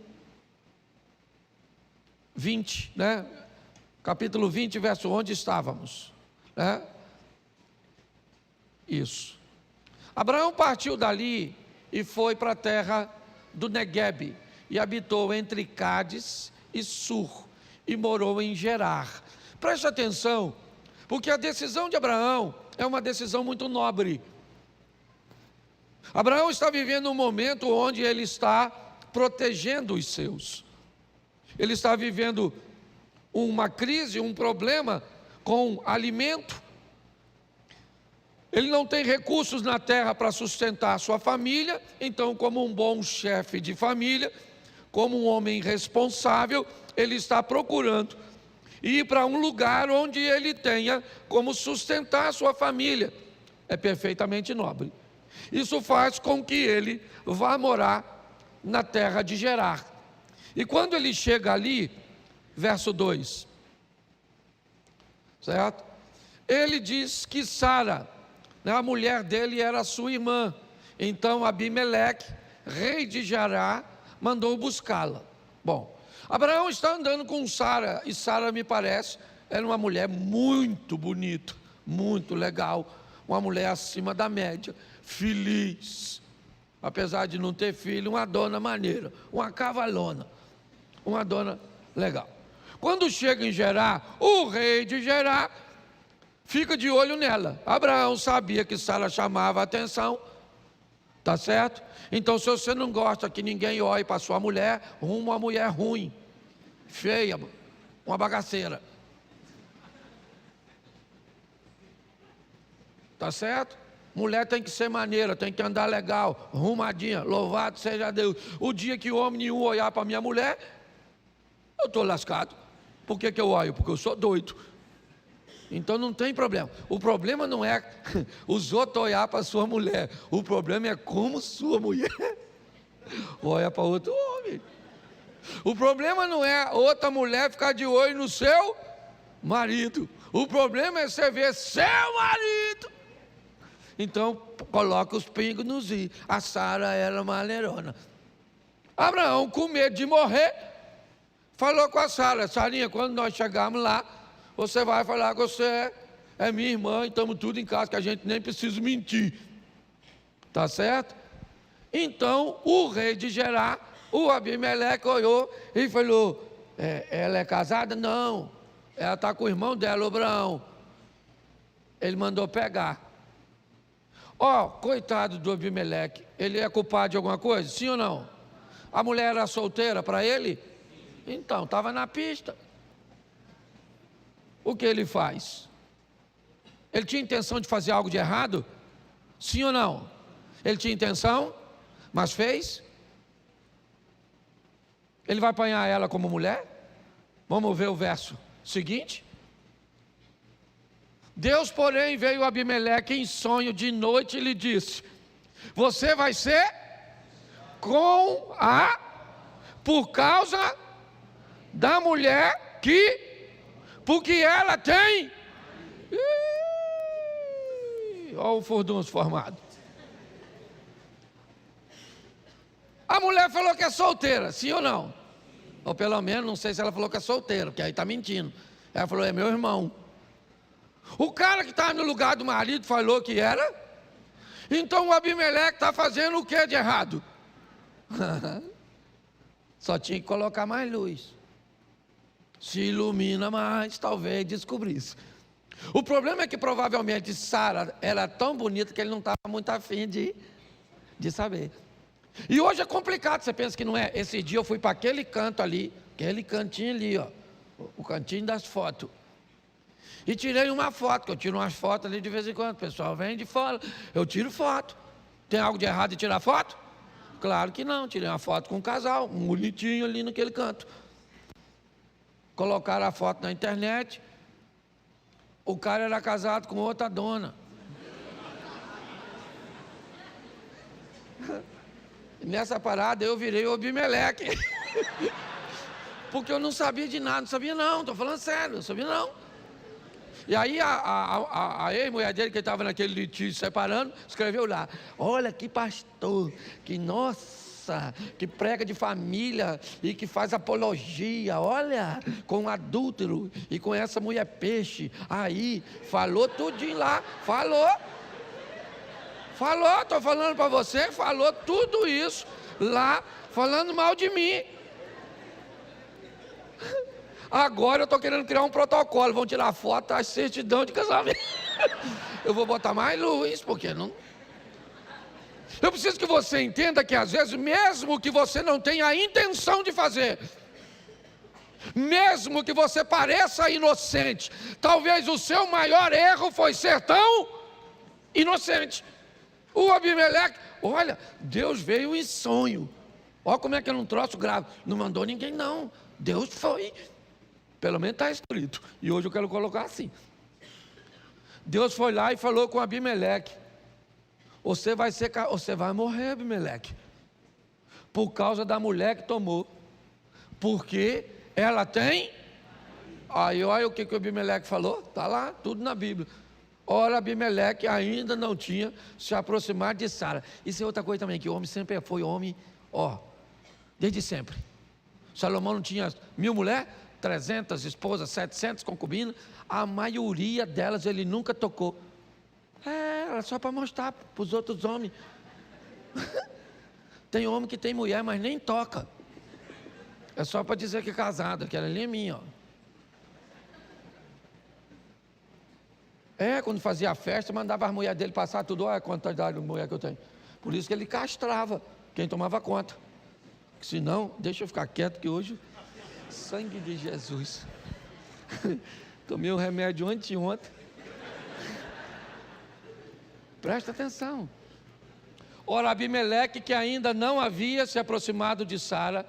20, né? Capítulo 20, verso onde estávamos, né? Isso. Abraão partiu dali e foi para a terra do Neguebe e habitou entre Cádiz e Sur e morou em Gerar. Preste atenção, porque a decisão de Abraão é uma decisão muito nobre. Abraão está vivendo um momento onde ele está protegendo os seus. Ele está vivendo uma crise, um problema com alimento. Ele não tem recursos na terra para sustentar a sua família, então, como um bom chefe de família, como um homem responsável, ele está procurando ir para um lugar onde ele tenha como sustentar a sua família. É perfeitamente nobre. Isso faz com que ele vá morar na terra de Gerar. E quando ele chega ali, verso 2, certo? Ele diz que Sara, a mulher dele, era sua irmã. Então Abimeleque, rei de Gerar, mandou buscá-la. Bom, Abraão está andando com Sara, e Sara, me parece, era uma mulher muito bonita, muito legal, uma mulher acima da média, feliz, apesar de não ter filho, uma dona maneira, uma cavalona, uma dona legal. Quando chega em Gerar, o rei de Gerar fica de olho nela. Abraão sabia que Sara chamava a atenção, tá certo? Então, se você não gosta que ninguém olhe para sua mulher, rumo uma mulher ruim, feia, uma bagaceira. Tá certo? Mulher tem que ser maneira, tem que andar legal, arrumadinha, louvado seja Deus. O dia que homem nenhum olhar para minha mulher, eu estou lascado. Por que eu olho? Porque eu sou doido. Então não tem problema. O problema não é os outros olhar para sua mulher. O problema é como sua mulher olha para outro homem. O problema não é outra mulher ficar de olho no seu marido. O problema é você ver seu marido. Então coloca os pingos nos i. A Sara era maneirona. Abraão, com medo de morrer, falou com a Sara: Sarinha, quando nós chegarmos lá, você vai falar que você é minha irmã e estamos tudo em casa, que a gente nem precisa mentir. Tá certo? Então o rei de Gerar, o Abimeleque, olhou e falou: ela é casada? Não, ela está com o irmão dela, o Abraão. Ele mandou pegar. Coitado do Abimeleque, ele é culpado de alguma coisa? Sim ou não? A mulher era solteira para ele? Então, estava na pista. O que ele faz? Ele tinha intenção de fazer algo de errado? Sim ou não? Ele tinha intenção, mas fez? Ele vai apanhar ela como mulher? Vamos ver o verso seguinte. Deus, porém, veio a Abimeleque em sonho de noite e lhe disse: você vai ser por causa da mulher que porque ela tem. Olha o furdunço formado. A mulher falou que é solteira, sim ou não? Ou pelo menos, não sei se ela falou que é solteira, porque aí está mentindo. Ela falou, é meu irmão. O cara que estava no lugar do marido falou que era. Então o Abimeleque está fazendo o que de errado? Só tinha que colocar mais luz. Se ilumina mais, talvez descobrisse. O problema é que provavelmente Sara era tão bonita que ele não estava muito afim de saber. E hoje é complicado, você pensa que não é? Esse dia eu fui para aquele canto ali, aquele cantinho ali, ó, o cantinho das fotos. E tirei uma foto, que eu tiro umas fotos ali de vez em quando. O pessoal vem de fora, eu tiro foto. Tem algo de errado em tirar foto? Claro que não, tirei uma foto com um casal, um bonitinho ali naquele canto. Colocaram a foto na internet. O cara era casado com outra dona. Nessa parada eu virei o Abimeleque. Porque eu não sabia de nada, não sabia não, estou falando sério, não sabia não. E aí a ex-mulher dele, que estava naquele litígio separando, escreveu lá, olha que pastor, que nossa, que prega de família e que faz apologia, olha, com adúltero e com essa mulher peixe. Aí, falou tudinho lá, falou, estou falando para você, falou tudo isso lá, falando mal de mim. Agora eu estou querendo criar um protocolo, vão tirar foto, a certidão de casamento. Eu vou botar mais luz, porque não... Eu preciso que você entenda que às vezes, mesmo que você não tenha a intenção de fazer, mesmo que você pareça inocente, talvez o seu maior erro foi ser tão inocente. O Abimeleque, olha, Deus veio em sonho. Olha como é que é um troço grave. Não mandou ninguém não, Deus foi. Pelo menos está escrito. E hoje eu quero colocar assim. Deus foi lá e falou com Abimeleque. Você vai morrer, Abimeleque. Por causa da mulher que tomou. Porque ela tem. Aí olha o que o Abimeleque falou. Está lá, tudo na Bíblia. Ora, Abimeleque ainda não tinha se aproximado de Sara. Isso é outra coisa também, que o homem sempre foi homem, desde sempre. Salomão não tinha 1000 mulheres, 300 esposas, 700 concubinas, a maioria delas ele nunca tocou. Era só para mostrar para os outros homens. Tem homem que tem mulher, mas nem toca. É só para dizer que é casado, aquela ali é minha, quando fazia a festa, mandava as mulheres dele passar tudo, olha a quantidade de mulher que eu tenho. Por isso que ele castrava quem tomava conta. Senão, deixa eu ficar quieto que hoje... Sangue de Jesus. Tomei um remédio anteontem. Presta atenção. Ora, Abimeleque, que ainda não havia se aproximado de Sara,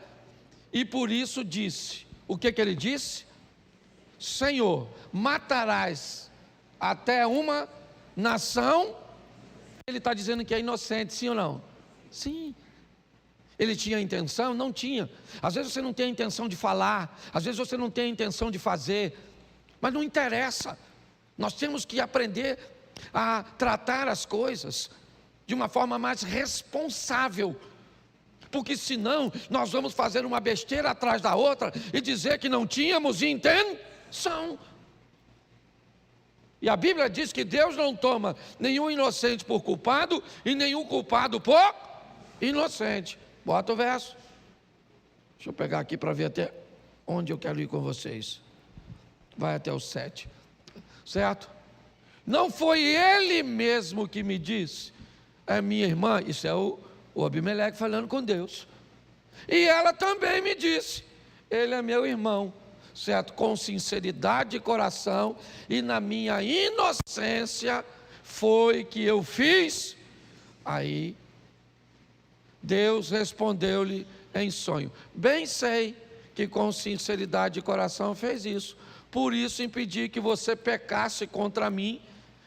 e por isso disse, o que ele disse? Senhor, matarás até uma nação. Ele está dizendo que é inocente, sim ou não? Sim. Ele tinha intenção? Não tinha. Às vezes você não tem a intenção de falar, às vezes você não tem a intenção de fazer, mas não interessa. Nós temos que aprender a tratar as coisas de uma forma mais responsável, porque senão nós vamos fazer uma besteira atrás da outra e dizer que não tínhamos intenção. E a Bíblia diz que Deus não toma nenhum inocente por culpado e nenhum culpado por inocente. Bota o verso. Deixa eu pegar aqui para ver até onde eu quero ir com vocês. Vai até o 7. Certo? Não foi ele mesmo que me disse, é minha irmã. Isso é o Abimeleque falando com Deus. E ela também me disse, ele é meu irmão. Certo? Com sinceridade de coração e na minha inocência foi que eu fiz. Aí Deus respondeu-lhe em sonho, bem sei que com sinceridade de coração fez isso, por isso impedi que você pecasse contra mim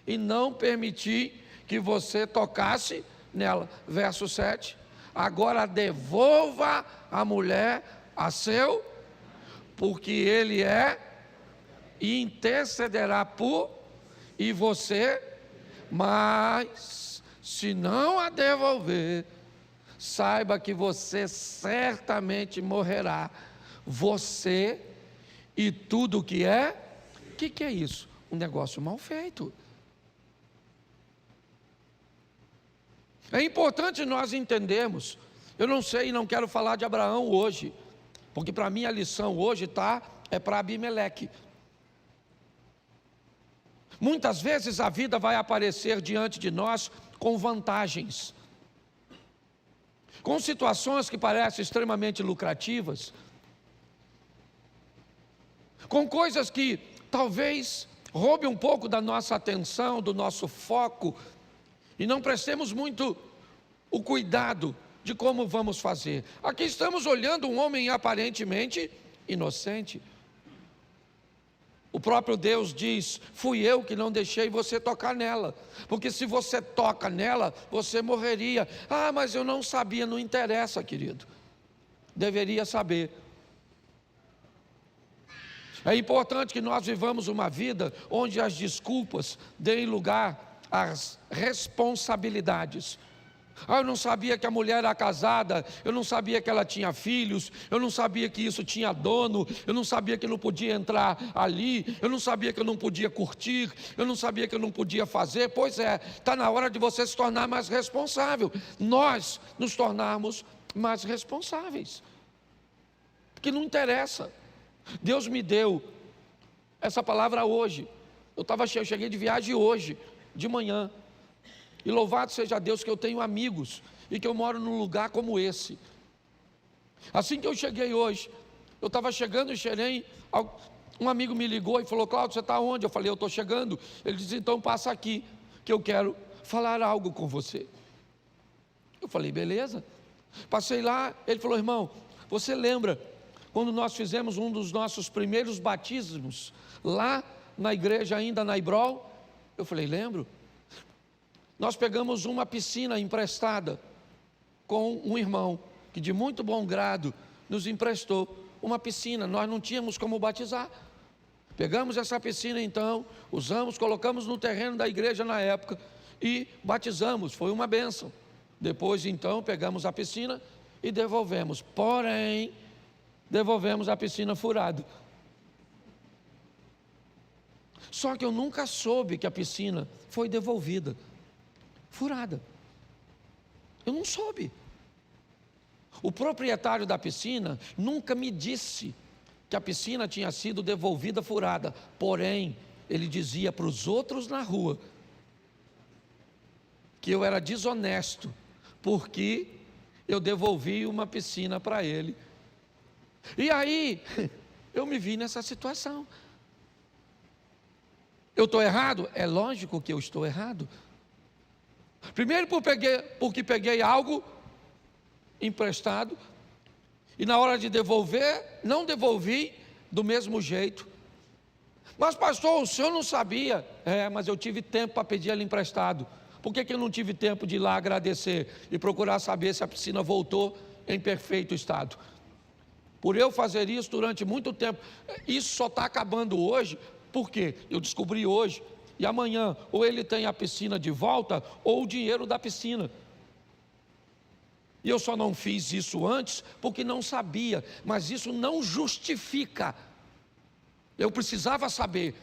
e não permiti que você tocasse nela. Verso 7, agora devolva a mulher a seu, porque ele é e intercederá e você, mas se não a devolver, saiba que você certamente morrerá, você e tudo que é. O que é isso? Um negócio mal feito. É importante nós entendermos. Eu não sei e não quero falar de Abraão hoje, porque para mim a lição hoje é para Abimeleque. Muitas vezes a vida vai aparecer diante de nós com vantagens, com situações que parecem extremamente lucrativas, com coisas que talvez roubem um pouco da nossa atenção, do nosso foco, e não prestemos muito o cuidado de como vamos fazer. Aqui estamos olhando um homem aparentemente inocente. O próprio Deus diz: fui eu que não deixei você tocar nela, porque se você toca nela, você morreria. Ah, mas eu não sabia. Não interessa, querido, deveria saber. É importante que nós vivamos uma vida onde as desculpas deem lugar às responsabilidades. Ah, eu não sabia que a mulher era casada, eu não sabia que ela tinha filhos, eu não sabia que isso tinha dono, eu não sabia que eu não podia entrar ali, eu não sabia que eu não podia curtir, eu não sabia que eu não podia fazer. Pois é, está na hora de você se tornar mais responsável, nós nos tornarmos mais responsáveis, porque não interessa. Deus me deu essa palavra hoje. Eu cheguei de viagem hoje, de manhã. E louvado seja Deus que eu tenho amigos e que eu moro num lugar como esse. Assim que eu cheguei hoje, eu estava chegando em Xerém, um amigo me ligou e falou: Cláudio, você está onde? Eu falei: eu estou chegando. Ele disse: então passa aqui, que eu quero falar algo com você. Eu falei: beleza. Passei lá, ele falou: irmão, você lembra quando nós fizemos um dos nossos primeiros batismos, lá na igreja ainda na Ibrol? Eu falei: lembro. Nós pegamos uma piscina emprestada com um irmão que de muito bom grado nos emprestou uma piscina. Nós não tínhamos como batizar. Pegamos essa piscina então, usamos, colocamos no terreno da igreja na época e batizamos. Foi uma bênção. Depois então pegamos a piscina e devolvemos. Porém, devolvemos a piscina furada. Só que eu nunca soube que a piscina foi devolvida furada. Eu não soube. O proprietário da piscina nunca me disse que a piscina tinha sido devolvida furada. Porém, ele dizia para os outros na rua que eu era desonesto, porque eu devolvi uma piscina para ele. E aí, eu me vi nessa situação. Eu estou errado? É lógico que eu estou errado. Primeiro porque peguei algo emprestado e na hora de devolver, não devolvi do mesmo jeito. Mas pastor, o senhor não sabia? Mas eu tive tempo para pedir ele emprestado. Por que eu não tive tempo de ir lá agradecer e procurar saber se a piscina voltou em perfeito estado? Por eu fazer isso durante muito tempo. Isso só está acabando hoje, porque eu descobri hoje. E amanhã, ou ele tem a piscina de volta, ou o dinheiro da piscina. E eu só não fiz isso antes, porque não sabia. Mas isso não justifica. Eu precisava saber.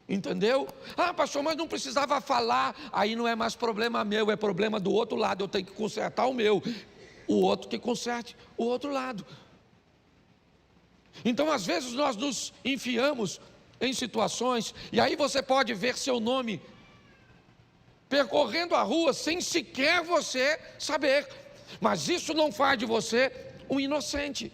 Entendeu? Ah, pastor, mas não precisava falar. Aí não é mais problema meu, é problema do outro lado. Eu tenho que consertar o meu. O outro que conserte o outro lado. Então, às vezes, nós nos enfiamos em situações, e aí você pode ver seu nome percorrendo a rua sem sequer você saber, mas isso não faz de você um inocente,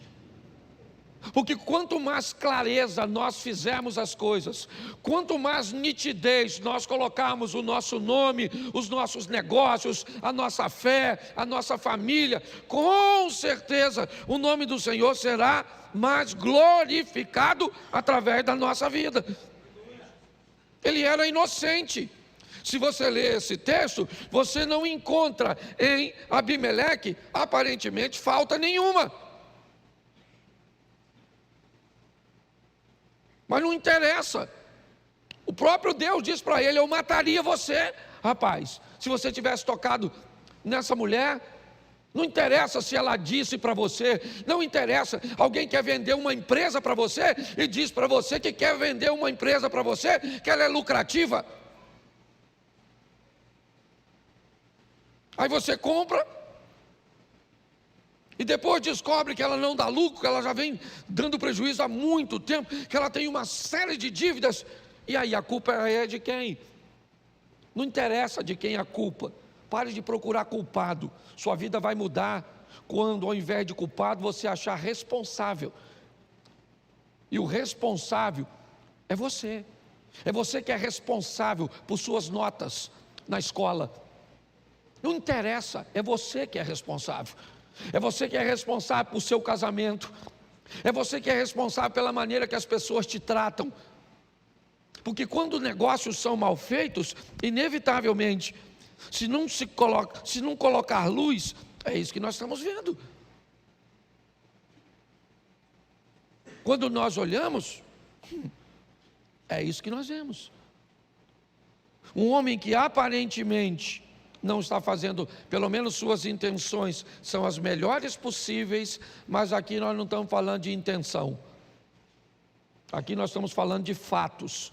porque quanto mais clareza nós fizermos as coisas, quanto mais nitidez nós colocarmos o nosso nome, os nossos negócios, a nossa fé, a nossa família, com certeza o nome do Senhor será mais glorificado através da nossa vida. Ele era inocente. Se você ler esse texto, você não encontra em Abimeleque aparentemente falta nenhuma. Mas não interessa. O próprio Deus diz para ele: eu mataria você, rapaz, se você tivesse tocado nessa mulher. Não interessa se ela disse para você, não interessa. Alguém quer vender uma empresa para você e diz para você que quer vender uma empresa para você, que ela é lucrativa. Aí você compra e depois descobre que ela não dá lucro, que ela já vem dando prejuízo há muito tempo, que ela tem uma série de dívidas. E aí a culpa é de quem? Não interessa de quem é a culpa. Pare de procurar culpado. Sua vida vai mudar quando, ao invés de culpado, você achar responsável. E o responsável é você. É você que é responsável por suas notas na escola. Não interessa, é você que é responsável. É você que é responsável por seu casamento. É você que é responsável pela maneira que as pessoas te tratam. Porque quando negócios são mal feitos, inevitavelmente, se não colocar luz, é isso que nós estamos vendo. Quando nós olhamos, é isso que nós vemos. Um homem que aparentemente não está fazendo, pelo menos suas intenções são as melhores possíveis, mas aqui nós não estamos falando de intenção. Aqui nós estamos falando de fatos.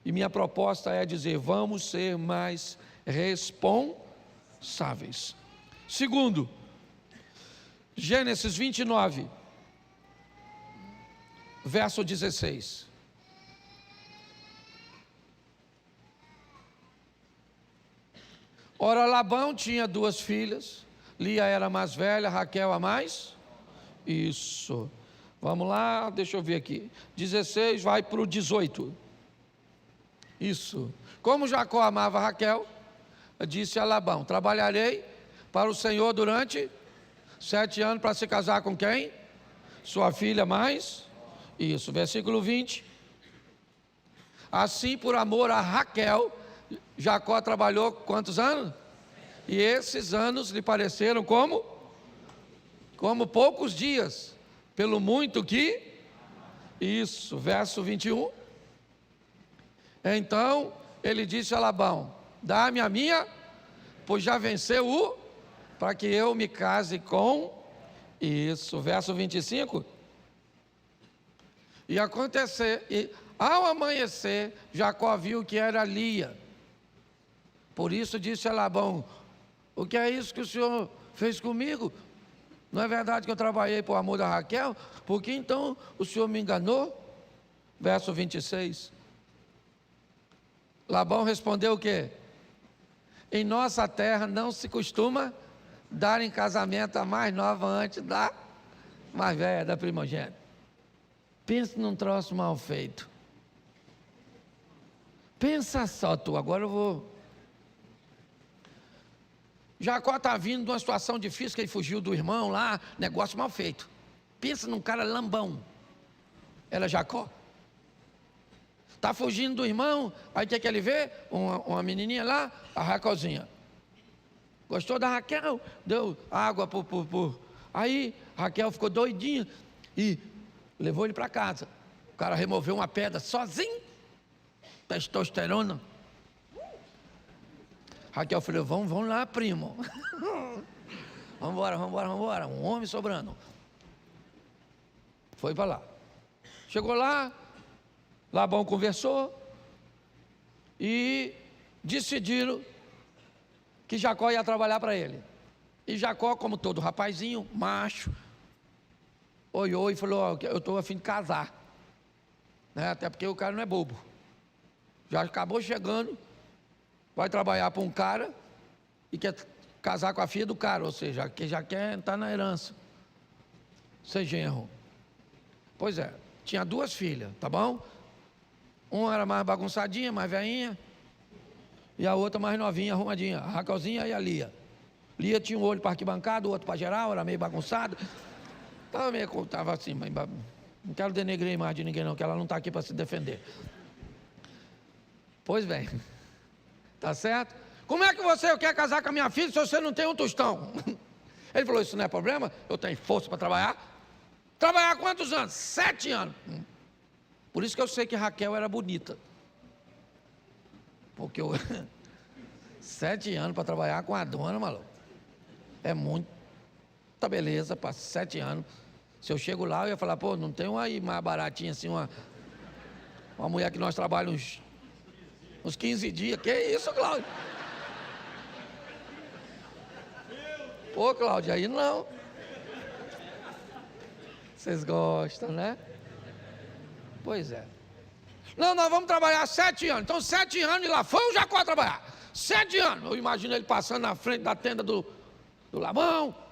E minha proposta é dizer: vamos ser mais responsáveis. Segundo, Gênesis 29, verso 16. Ora, Labão tinha 2 filhas, Lia era a mais velha, Raquel a mais. Isso. Vamos lá, deixa eu ver aqui. 16 vai para o 18. Isso. Como Jacó amava Raquel, disse a Labão: trabalharei para o Senhor durante 7 anos para se casar com quem? Sua filha mais. Isso, versículo 20. Assim, por amor a Raquel, Jacó trabalhou quantos anos? E esses anos lhe pareceram como poucos dias, pelo muito que. Isso, verso 21. Então ele disse a Labão: dá-me a minha, pois já venceu para que eu me case com. Isso, verso 25. E ao amanhecer, Jacó viu que era Lia. Por isso disse a Labão: o que é isso que o senhor fez comigo? Não é verdade que eu trabalhei por amor da Raquel? Por que então o senhor me enganou? Verso 26. Labão respondeu o quê? Em nossa terra não se costuma dar em casamento a mais nova antes da mais velha, da primogênita. Pensa num troço mal feito. Pensa só tu, agora eu vou. Jacó está vindo de uma situação difícil, que ele fugiu do irmão lá, negócio mal feito. Pensa num cara lambão. Era Jacó. Está fugindo do irmão, aí o que ele vê? Uma menininha lá, a Raquelzinha. Gostou da Raquel? Deu água por. Aí Raquel ficou doidinha e levou ele para casa. O cara removeu uma pedra sozinho. Testosterona. Raquel falou: vamos lá, primo. Vamos embora. Um homem sobrando. Foi para lá. Chegou lá, Labão conversou e decidiram que Jacó ia trabalhar para ele. E Jacó, como todo rapazinho, macho, olhou e falou: eu estou a fim de casar, né? Até porque o cara não é bobo. Já acabou chegando, vai trabalhar para um cara e quer casar com a filha do cara, ou seja, que já quer estar na herança, ser genro. Pois é, tinha 2 filhas, tá bom? Uma era mais bagunçadinha, mais velhinha, e a outra mais novinha, arrumadinha, a Raquelzinha e a Lia. Lia tinha um olho para arquibancada, o outro para geral, era meio bagunçado. Estava assim, mas não quero denegrir a imagem de ninguém não, que ela não está aqui para se defender. Pois bem, tá certo? Como é que você quer casar com a minha filha se você não tem um tostão? Ele falou: isso não é problema, eu tenho força para trabalhar. Trabalhar quantos anos? 7 anos. Por isso que eu sei que Raquel era bonita. Porque 7 anos para trabalhar com a dona, maluco. É muita beleza para 7 anos. Se eu chego lá, eu ia falar, pô, não tem uma aí mais baratinha assim, uma mulher que nós trabalhamos uns 15 dias. Que isso, Cláudio? Pô, Cláudio, aí não. Vocês gostam, né? Pois é. Não, nós vamos trabalhar 7 anos. Então, 7 anos e lá foi o Jacó trabalhar. 7 anos. Eu imagino ele passando na frente da tenda do Labão.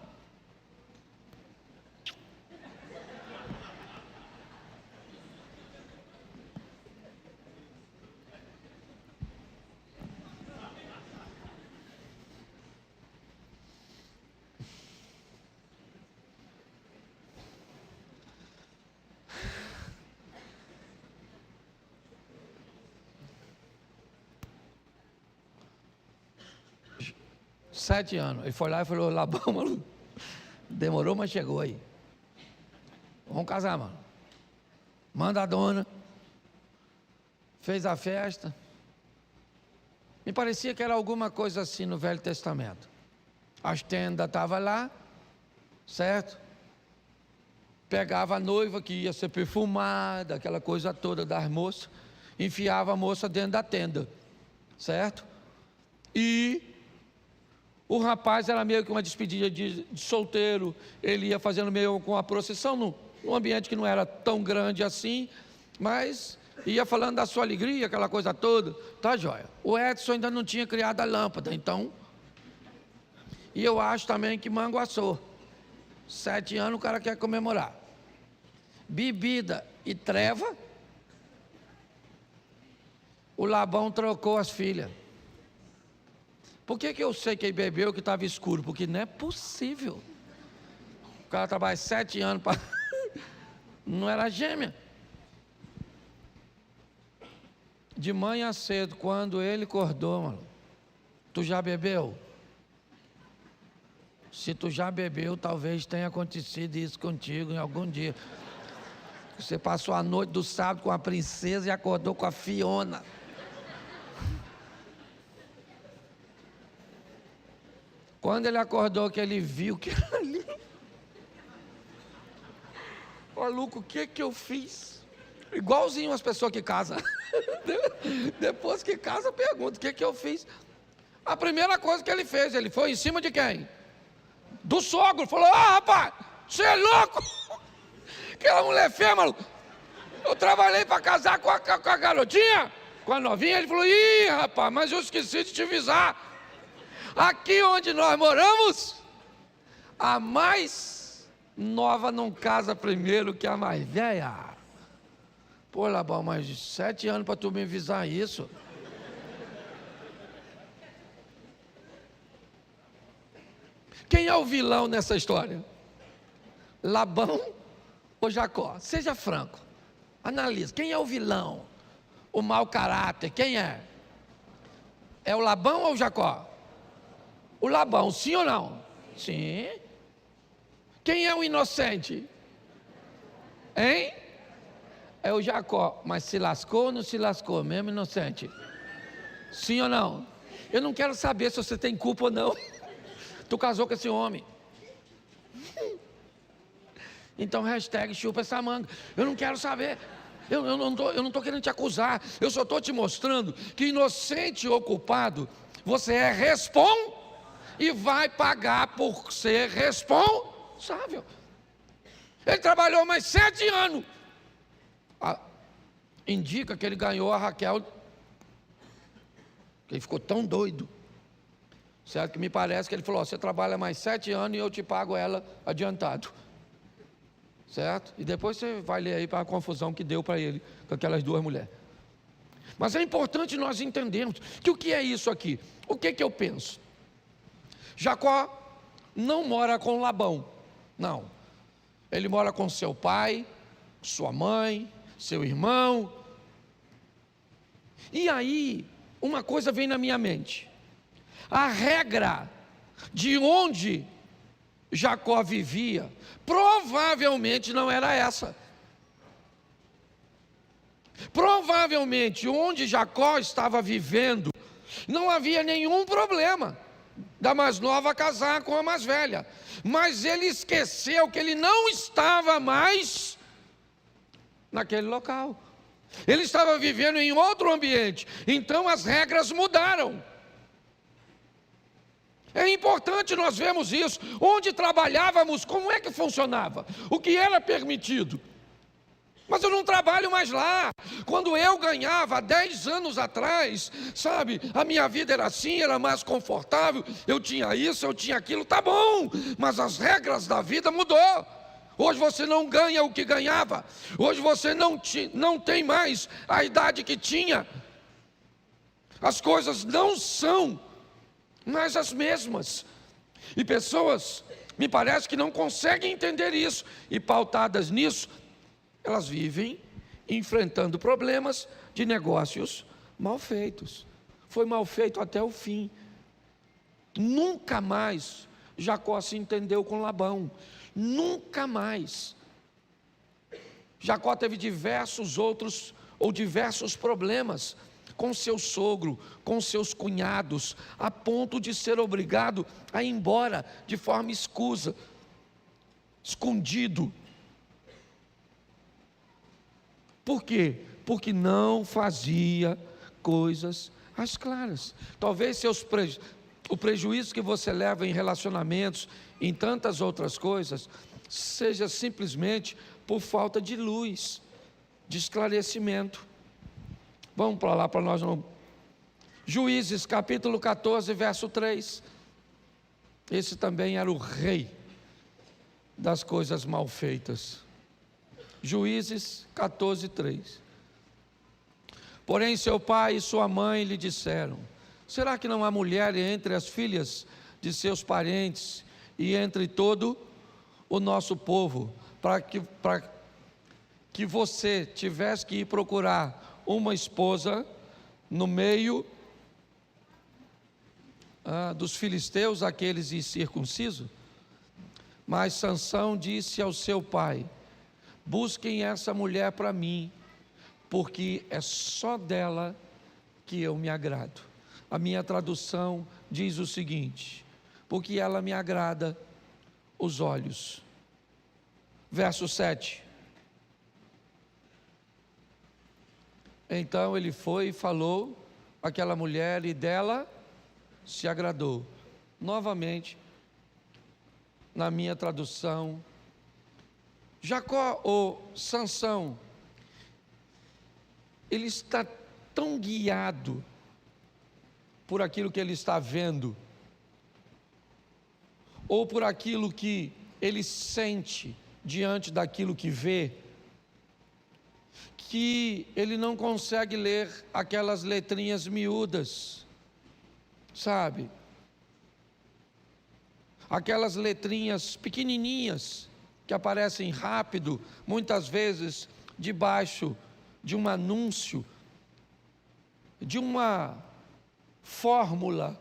Sete anos. Ele foi lá e falou, Labão, mano, demorou, mas chegou aí. Vamos casar, mano. Manda a dona. Fez a festa. Me parecia que era alguma coisa assim no Velho Testamento. As tendas estavam lá, certo? Pegava a noiva que ia ser perfumada, aquela coisa toda das moças, enfiava a moça dentro da tenda, certo? E o rapaz era meio que uma despedida de solteiro, ele ia fazendo meio com a procissão, num ambiente que não era tão grande assim, mas ia falando da sua alegria, aquela coisa toda, tá joia. O Edson ainda não tinha criado a lâmpada, então, e eu acho também que manguaçou. 7 anos o cara quer comemorar. Bebida e treva, o Labão trocou as filhas. Por que eu sei que ele bebeu que estava escuro? Porque não é possível. O cara trabalha 7 anos para... Não era gêmea. De manhã cedo, quando ele acordou, mano, tu já bebeu? Se tu já bebeu, talvez tenha acontecido isso contigo em algum dia. Você passou a noite do sábado com a princesa e acordou com a Fiona. Quando ele acordou, que ele viu que era ali. Maluco, o que eu fiz? Igualzinho as pessoas que casam. Depois que casa, pergunta, o que eu fiz? A primeira coisa que ele fez, ele foi em cima de quem? Do sogro. Falou, rapaz, você é louco? Aquela mulher feia, maluco. Eu trabalhei para casar com a garotinha, com a novinha. Ele falou, ih, rapaz, mas eu esqueci de te avisar. Aqui onde nós moramos, a mais nova não casa primeiro que a mais velha. Pô, Labão, mas 7 anos para tu me avisar isso. Quem é o vilão nessa história? Labão ou Jacó? Seja franco, analise, quem é o vilão? O mau caráter, quem é? É o Labão ou o Jacó? O Labão, sim ou não? Sim. Quem é o inocente? Hein? É o Jacó. Mas se lascou ou não se lascou? Mesmo inocente? Sim ou não? Eu não quero saber se você tem culpa ou não. Tu casou com esse homem. Então, hashtag chupa essa manga. Eu não quero saber. Eu não estou querendo te acusar. Eu só estou te mostrando que inocente ou culpado, você é responsável. E vai pagar por ser responsável. Ele trabalhou mais 7 anos. Indica que ele ganhou a Raquel. Ele ficou tão doido. Certo? Que me parece que ele falou, você trabalha mais 7 anos e eu te pago ela adiantado. Certo? E depois você vai ler aí para a confusão que deu para ele com aquelas 2 mulheres. Mas é importante nós entendermos que o que é isso aqui? O que eu penso? Jacó não mora com Labão, não. Ele mora com seu pai, sua mãe, seu irmão. E aí, uma coisa vem na minha mente. A regra de onde Jacó vivia, provavelmente não era essa. Provavelmente onde Jacó estava vivendo, não havia nenhum problema da mais nova casar com a mais velha, mas ele esqueceu que ele não estava mais naquele local, ele estava vivendo em outro ambiente, então as regras mudaram. É importante nós vermos isso. Onde trabalhávamos, como é que funcionava? O que era permitido? Mas eu não trabalho mais lá. Quando eu ganhava há 10 anos atrás, sabe, a minha vida era assim, era mais confortável, eu tinha isso, eu tinha aquilo, tá bom, mas as regras da vida mudou. Hoje você não ganha o que ganhava, hoje você não tem mais a idade que tinha, as coisas não são mais as mesmas, e pessoas, me parece que não conseguem entender isso, e pautadas nisso, elas vivem enfrentando problemas de negócios mal feitos. Foi mal feito até o fim. Nunca mais Jacó se entendeu com Labão, nunca mais. Jacó teve diversos problemas com seu sogro, com seus cunhados, a ponto de ser obrigado a ir embora de forma escusa, escondido. Por quê? Porque não fazia coisas às claras. Talvez o prejuízo que você leva em relacionamentos, em tantas outras coisas, seja simplesmente por falta de luz, de esclarecimento. Vamos para lá para nós não. Juízes capítulo 14, verso 3. Esse também era o rei das coisas mal feitas. Juízes 14, 3. Porém seu pai e sua mãe lhe disseram: será que não há mulher entre as filhas de seus parentes e entre todo o nosso povo, para que você tivesse que ir procurar uma esposa no meio dos filisteus, aqueles incircuncisos? Mas Sansão disse ao seu pai: busquem essa mulher para mim, porque é só dela que eu me agrado. A minha tradução diz o seguinte: porque ela me agrada os olhos. Verso 7. Então ele foi e falou àquela mulher, e dela se agradou. Novamente, na minha tradução, Jacó ou Sansão, ele está tão guiado por aquilo que ele está vendo, ou por aquilo que ele sente diante daquilo que vê, que ele não consegue ler aquelas letrinhas miúdas, sabe? Aquelas letrinhas pequenininhas que aparecem rápido, muitas vezes debaixo de um anúncio, de uma fórmula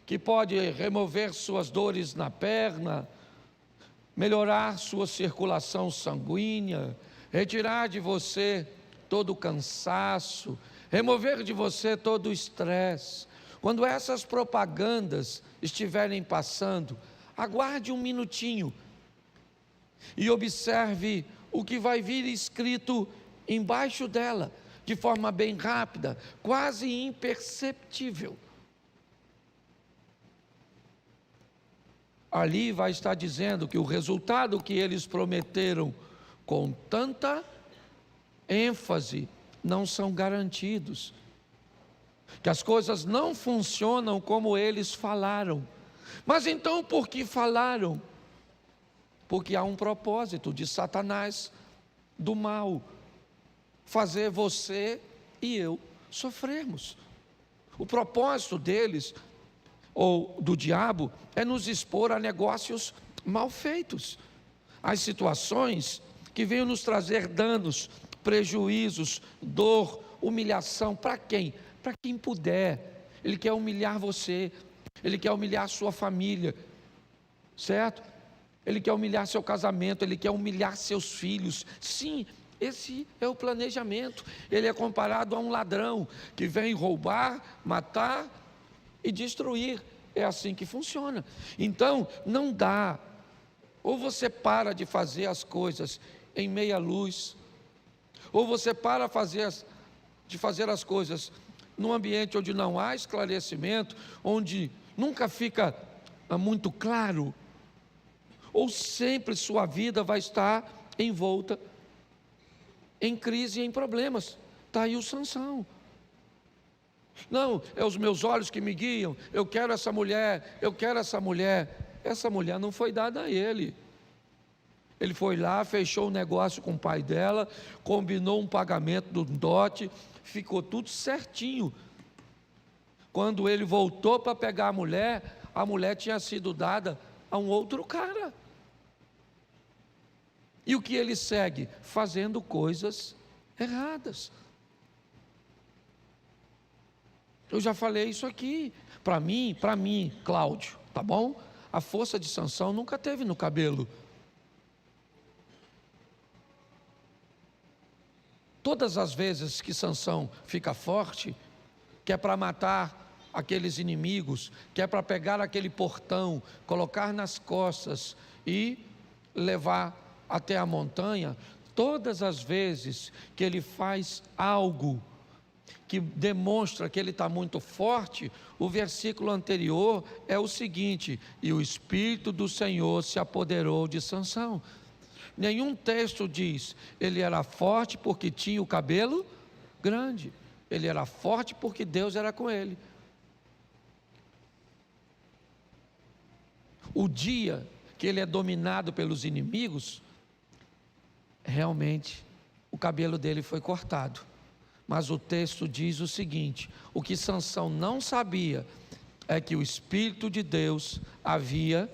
que pode remover suas dores na perna, melhorar sua circulação sanguínea, retirar de você todo o cansaço, remover de você todo o estresse. Quando essas propagandas estiverem passando, aguarde um minutinho e observe o que vai vir escrito embaixo dela, de forma bem rápida, quase imperceptível. Ali vai estar dizendo que o resultado que eles prometeram com tanta ênfase não são garantidos, que as coisas não funcionam como eles falaram. Mas então por que falaram? Porque há um propósito de Satanás, do mal, fazer você e eu sofrermos. O propósito deles, ou do diabo, é nos expor a negócios mal feitos, às situações que venham nos trazer danos, prejuízos, dor, humilhação. Para quem? Para quem puder. Ele quer humilhar você, ele quer humilhar sua família, certo? Ele quer humilhar seu casamento, ele quer humilhar seus filhos. Sim, Esse é o planejamento. Ele é comparado a um ladrão que vem roubar, matar e destruir. É assim que funciona. Então, não dá. Ou você para de fazer as coisas em meia luz, ou você para de fazer as coisas num ambiente onde não há esclarecimento, onde nunca fica muito claro, ou sempre sua vida vai estar envolta em crise e em problemas. Está aí o Sansão. Não, é os meus olhos que me guiam, eu quero essa mulher, eu quero essa mulher. Essa mulher não foi dada a ele. Ele foi lá, fechou um negócio com o pai dela, combinou um pagamento do dote, ficou tudo certinho. Quando ele voltou para pegar a mulher tinha sido dada a um outro cara. E o que ele segue? Fazendo coisas erradas. Eu já falei isso aqui. Para mim, Cláudio, tá bom? A força de Sansão nunca teve no cabelo. Todas as vezes que Sansão fica forte, que é para matar aqueles inimigos, que é para pegar aquele portão, colocar nas costas e levar até a montanha, todas as vezes que ele faz algo que demonstra que ele está muito forte, o versículo anterior é o seguinte: e o Espírito do Senhor se apoderou de Sansão. Nenhum texto diz, ele era forte porque tinha o cabelo grande, ele era forte porque Deus era com ele. O dia que ele é dominado pelos inimigos, realmente o cabelo dele foi cortado. Mas o texto diz o seguinte: o que Sansão não sabia é que o Espírito de Deus havia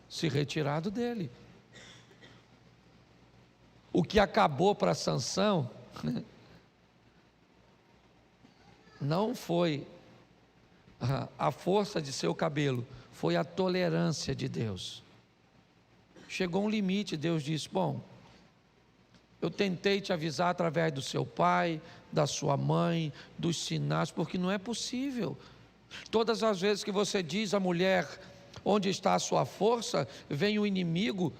se retirado dele. O que acabou para Sansão não foi a força de seu cabelo, foi a tolerância de Deus. Chegou um limite, Deus disse: bom, eu tentei te avisar através do seu pai, da sua mãe, dos sinais, porque não é possível. Todas as vezes que você diz à mulher onde está a sua força, vem o inimigo,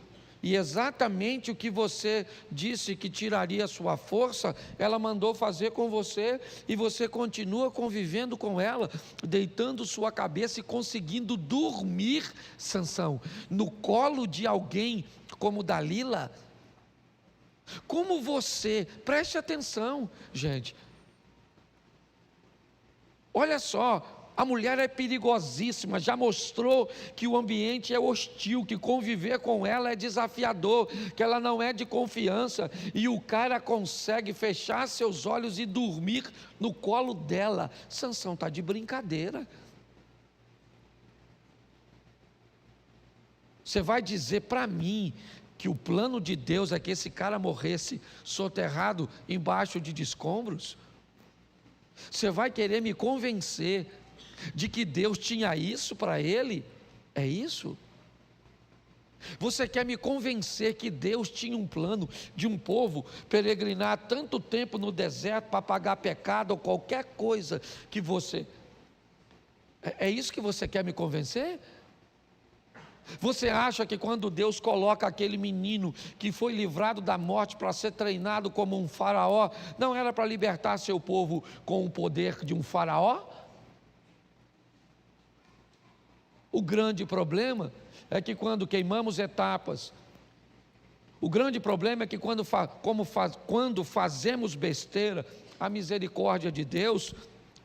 e exatamente o que você disse que tiraria a sua força, ela mandou fazer com você, e você continua convivendo com ela, deitando sua cabeça e conseguindo dormir, Sansão, no colo de alguém como Dalila. Como você, preste atenção, gente, olha só, a mulher é perigosíssima, já mostrou que o ambiente é hostil, que conviver com ela é desafiador, que ela não é de confiança, e o cara consegue fechar seus olhos e dormir no colo dela. Sansão está de brincadeira. Você vai dizer para mim que o plano de Deus é que esse cara morresse soterrado embaixo de escombros? Você vai querer me convencer de que Deus tinha isso para ele? É isso? Você quer me convencer que Deus tinha um plano de um povo peregrinar tanto tempo no deserto para pagar pecado ou qualquer coisa que você... É isso que você quer me convencer? Você acha que quando Deus coloca aquele menino que foi livrado da morte para ser treinado como um faraó, não era para libertar seu povo com o poder de um faraó? O grande problema é que quando queimamos etapas, o grande problema é que quando fazemos besteira, a misericórdia de Deus,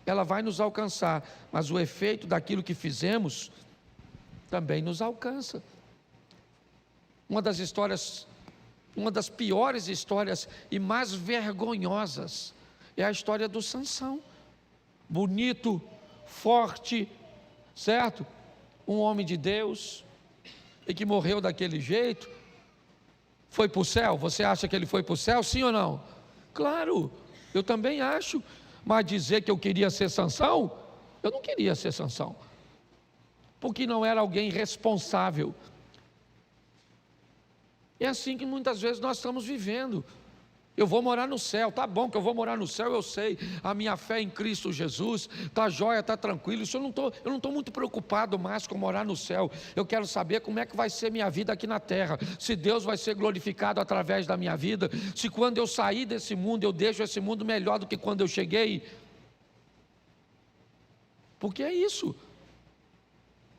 ela vai nos alcançar, mas o efeito daquilo que fizemos também nos alcança. Uma das piores histórias e mais vergonhosas é a história do Sansão. Bonito, forte, certo? Um homem de Deus, e que morreu daquele jeito. Foi para o céu? Você acha que ele foi para o céu, sim ou não? Claro, eu também acho. Mas dizer que eu queria ser Sansão, eu não queria ser Sansão, porque não era alguém responsável. É assim que muitas vezes nós estamos vivendo. Eu vou morar no céu, tá bom que eu vou morar no céu, eu sei, a minha fé em Cristo Jesus, tá jóia, tá tranquilo, isso eu não estou muito preocupado mais com morar no céu, eu quero saber como é que vai ser minha vida aqui na terra, se Deus vai ser glorificado através da minha vida, se quando eu sair desse mundo, eu deixo esse mundo melhor do que quando eu cheguei, porque é isso,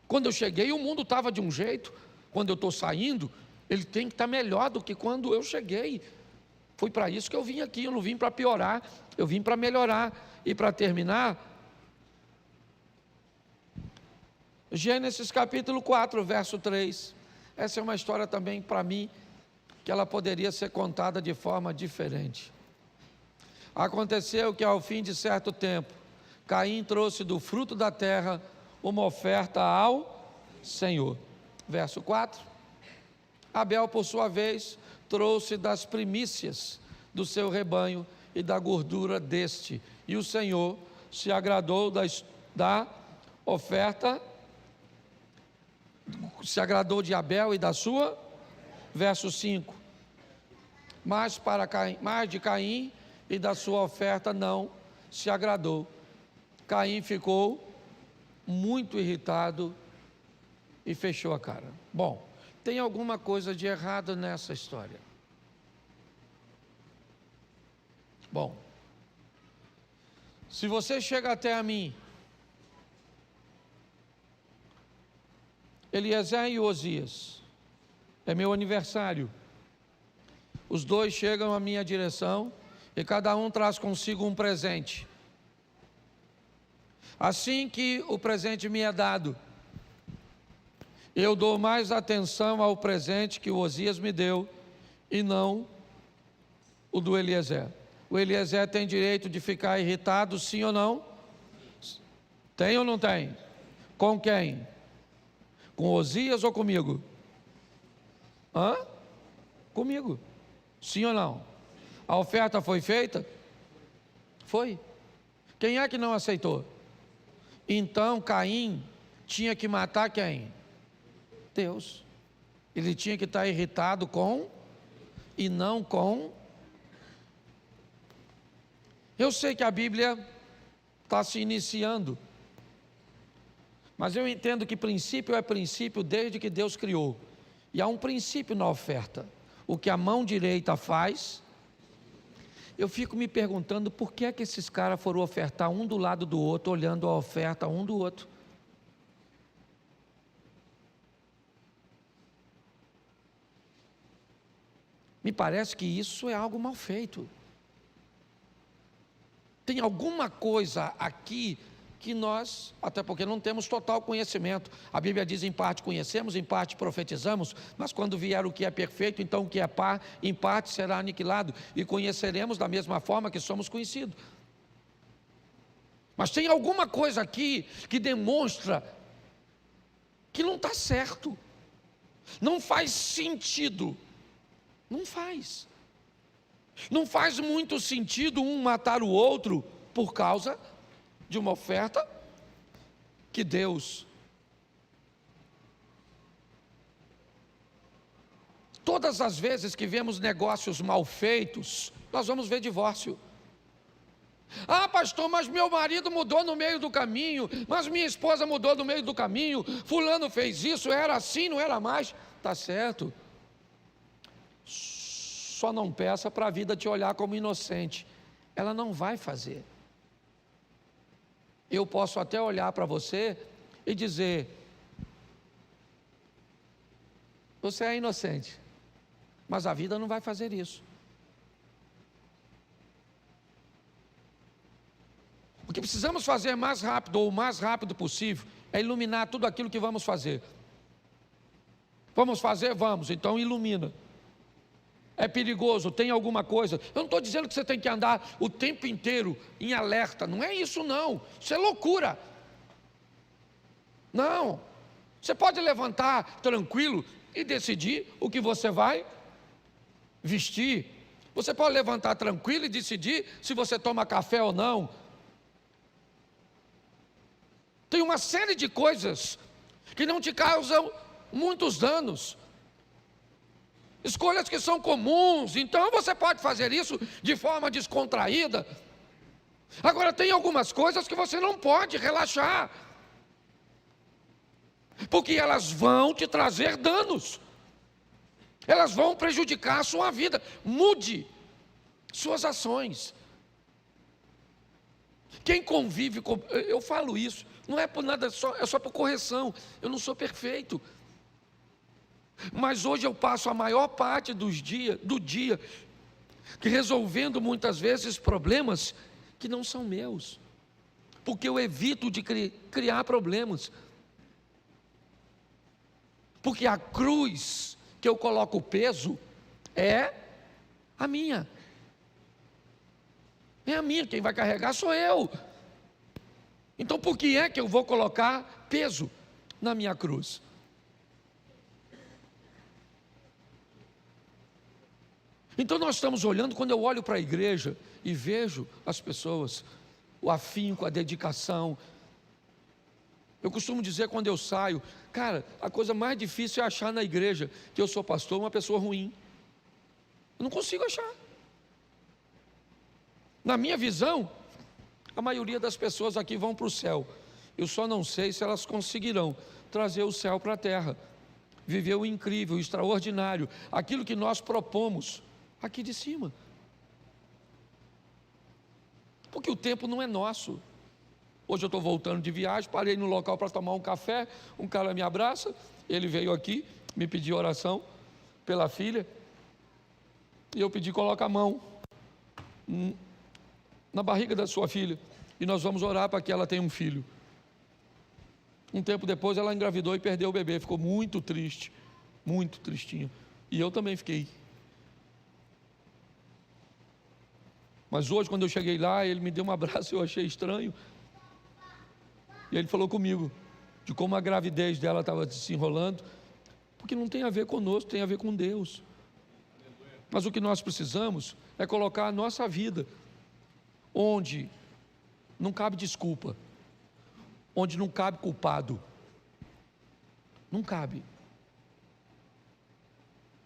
quando eu cheguei o mundo estava de um jeito, quando eu estou saindo, ele tem que estar melhor do que quando eu cheguei. Foi para isso que eu vim aqui, eu não vim para piorar, eu vim para melhorar. E para terminar, Gênesis capítulo 4, verso 3. Essa é uma história também para mim, que ela poderia ser contada de forma diferente. Aconteceu que ao fim de certo tempo, Caim trouxe do fruto da terra uma oferta ao Senhor. Verso 4. Abel, por sua vez, trouxe das primícias do seu rebanho e da gordura deste, e o Senhor se agradou da oferta, se agradou de Abel e da sua, verso 5, mas de Caim e da sua oferta não se agradou. Caim ficou muito irritado e fechou a cara. Bom, tem alguma coisa de errado nessa história. Bom, se você chega até a mim, Eliezer e Osias, é meu aniversário, os dois chegam à minha direção e cada um traz consigo um presente. Assim que o presente me é dado, eu dou mais atenção ao presente que o Osias me deu e não o do Eliezer. O Eliezer tem direito de ficar irritado, sim ou não? Tem ou não tem? Com quem? Com Osias ou comigo? Comigo. Sim ou não? A oferta foi feita? Foi. Quem é que não aceitou? Então Caim tinha que matar quem? Deus. Ele tinha que estar irritado com e não com. Eu sei que a Bíblia está se iniciando, mas eu entendo que princípio é princípio desde que Deus criou, e há um princípio na oferta. O que a mão direita faz, eu fico me perguntando por que é que esses caras foram ofertar um do lado do outro, olhando a oferta um do outro. Me parece que isso é algo mal feito. Tem alguma coisa aqui que nós, até porque não temos total conhecimento. A Bíblia diz: em parte conhecemos, em parte profetizamos, mas quando vier o que é perfeito, então o que é par, em parte será aniquilado, e conheceremos da mesma forma que somos conhecidos. Mas tem alguma coisa aqui que demonstra que não está certo, não faz sentido, não faz. Não faz muito sentido um matar o outro por causa de uma oferta que Deus. Todas as vezes que vemos negócios mal feitos, nós vamos ver divórcio. Ah, pastor, mas meu marido mudou no meio do caminho, mas minha esposa mudou no meio do caminho, fulano fez isso, era assim, não era mais. Tá certo. Só não peça para a vida te olhar como inocente. Ela não vai fazer. Eu posso até olhar para você e dizer: você é inocente, mas a vida não vai fazer isso. O que precisamos fazer mais rápido, ou o mais rápido possível, é iluminar tudo aquilo que vamos fazer. Vamos fazer? Vamos, então ilumina. É perigoso, tem alguma coisa. Eu não estou dizendo que você tem que andar o tempo inteiro em alerta, não é isso não, isso é loucura. Não, você pode levantar tranquilo e decidir o que você vai vestir. Você pode levantar tranquilo e decidir se você toma café ou não. Tem uma série de coisas que não te causam muitos danos. escolhas que são comuns. Então você pode fazer isso de forma descontraída. Agora tem algumas coisas que você não pode relaxar, porque elas vão te trazer danos, elas vão prejudicar a sua vida. Mude suas ações. Quem convive com... Eu falo isso, não é por nada, é só por correção. Eu não sou perfeito, mas hoje eu passo a maior parte do dia resolvendo muitas vezes problemas que não são meus, porque eu evito de criar problemas, porque a cruz que eu coloco o peso é a minha. É a minha, quem vai carregar sou eu. Então por que é que eu vou colocar peso na minha cruz? Então nós estamos olhando, quando eu olho para a igreja e vejo as pessoas, o afinco, a dedicação. Eu costumo dizer quando eu saio, cara, a coisa mais difícil é achar na igreja que eu sou pastor uma pessoa ruim. Eu não consigo achar. Na minha visão, a maioria das pessoas aqui vão para o céu. Eu só não sei se elas conseguirão trazer o céu para a terra, viver o incrível, o extraordinário, aquilo que nós propomos aqui de cima. Porque o tempo não é nosso. Hoje eu estou voltando de viagem, parei no local para tomar um café, um cara me abraça, ele veio aqui, me pediu oração pela filha, e eu pedi, coloca a mão na barriga da sua filha, e nós vamos orar para que ela tenha um filho. Um tempo depois ela engravidou e perdeu o bebê, ficou muito triste, muito tristinha, e eu também fiquei. Mas hoje, quando eu cheguei lá, ele me deu um abraço, eu achei estranho, e ele falou comigo, de como a gravidez dela estava se enrolando, porque não tem a ver conosco, tem a ver com Deus. Mas o que nós precisamos é colocar a nossa vida onde não cabe desculpa, onde não cabe culpado, não cabe.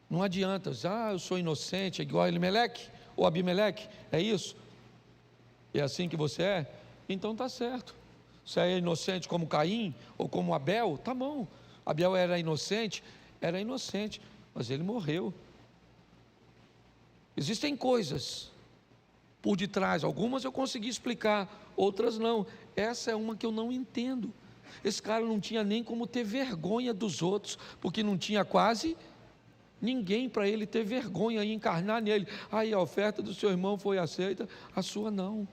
Não adianta, eu sou inocente, é igual a Elimeleque ou Abimeleque, é isso? É assim que você é? Então está certo. Se é inocente como Caim ou como Abel, tá bom. Abel era inocente, mas ele morreu. Existem coisas por detrás, algumas eu consegui explicar, outras não. Essa é uma que eu não entendo. Esse cara não tinha nem como ter vergonha dos outros, porque não tinha quase ninguém para ele ter vergonha e encarnar nele. Aí a oferta do seu irmão foi aceita, a sua não.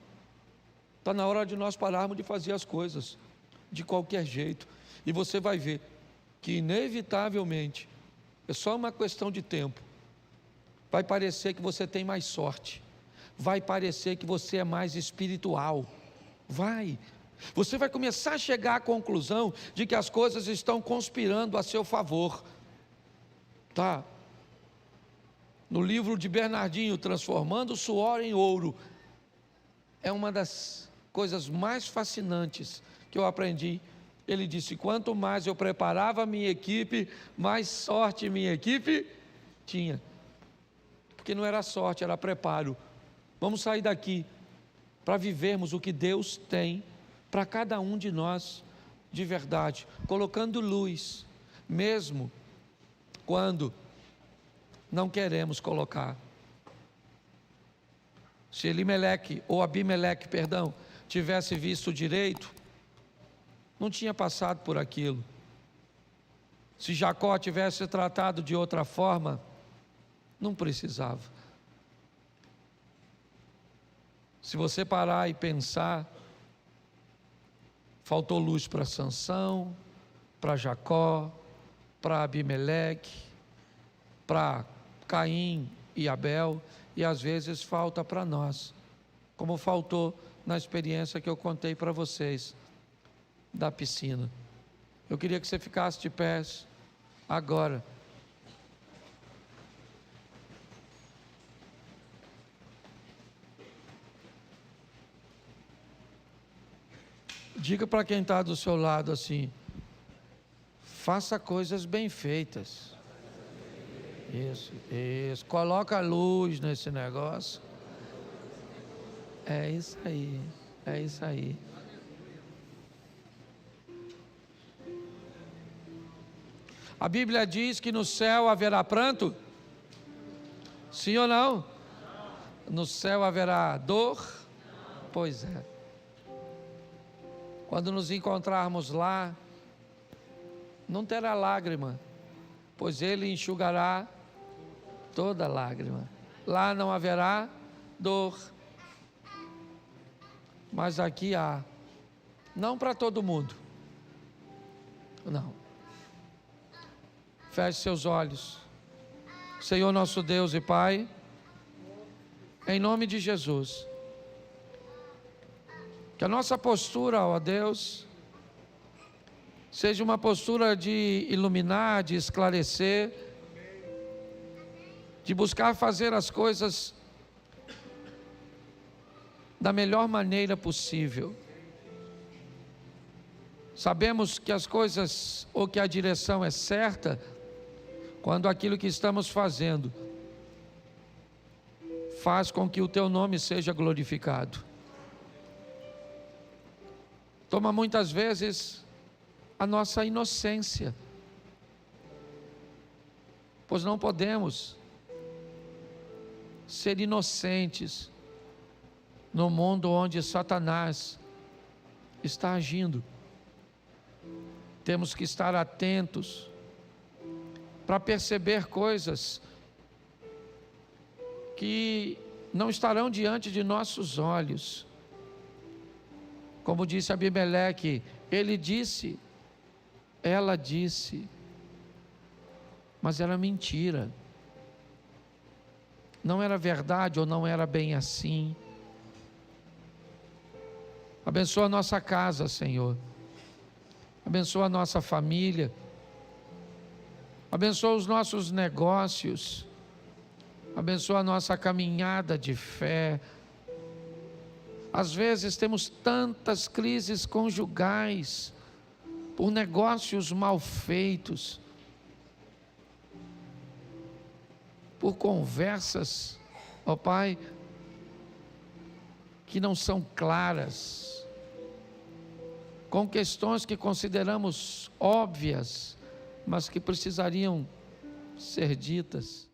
Está na hora de nós pararmos de fazer as coisas de qualquer jeito, e você vai ver que inevitavelmente, é só uma questão de tempo, vai parecer que você tem mais sorte, vai parecer que você é mais espiritual, você vai começar a chegar à conclusão de que as coisas estão conspirando a seu favor, tá? No livro de Bernardinho, Transformando o Suor em Ouro, é uma das coisas mais fascinantes que eu aprendi. Ele disse, quanto mais eu preparava a minha equipe, mais sorte minha equipe tinha, porque não era sorte, era preparo. Vamos sair daqui para vivermos o que Deus tem para cada um de nós de verdade, colocando luz, mesmo quando não queremos colocar. Se Elimeleque, ou Abimeleque, tivesse visto direito, não tinha passado por aquilo. Se Jacó tivesse tratado de outra forma, não precisava. Se você parar e pensar, faltou luz para Sansão, para Jacó, para Abimeleque, para Caim e Abel, e às vezes falta para nós, como faltou na experiência que eu contei para vocês, da piscina. Eu queria que você ficasse de pés agora. Diga para quem está do seu lado assim, faça coisas bem feitas. Isso. Coloca luz nesse negócio. É isso aí. A Bíblia diz que no céu haverá pranto? Sim ou não? No céu haverá dor? Pois é. Quando nos encontrarmos lá, não terá lágrima, pois Ele enxugará toda lágrima. Lá não haverá dor, mas aqui há. Não para todo mundo. Não. Feche seus olhos. Senhor nosso Deus e Pai, em nome de Jesus, que a nossa postura, ó Deus, seja uma postura de iluminar, de esclarecer, de buscar fazer as coisas da melhor maneira possível. Sabemos que as coisas, ou que a direção é certa, quando aquilo que estamos fazendo faz com que o Teu nome seja glorificado. Toma muitas vezes a nossa inocência, pois não podemos ser inocentes no mundo onde Satanás está agindo. Temos que estar atentos para perceber coisas que não estarão diante de nossos olhos. Como disse Abimeleque, ele disse, ela disse, mas era mentira. Não era verdade ou não era bem assim. Abençoa a nossa casa, Senhor. Abençoa a nossa família. Abençoa os nossos negócios. Abençoa a nossa caminhada de fé. Às vezes temos tantas crises conjugais por negócios mal feitos, por conversas, ó Pai, que não são claras, com questões que consideramos óbvias, mas que precisariam ser ditas.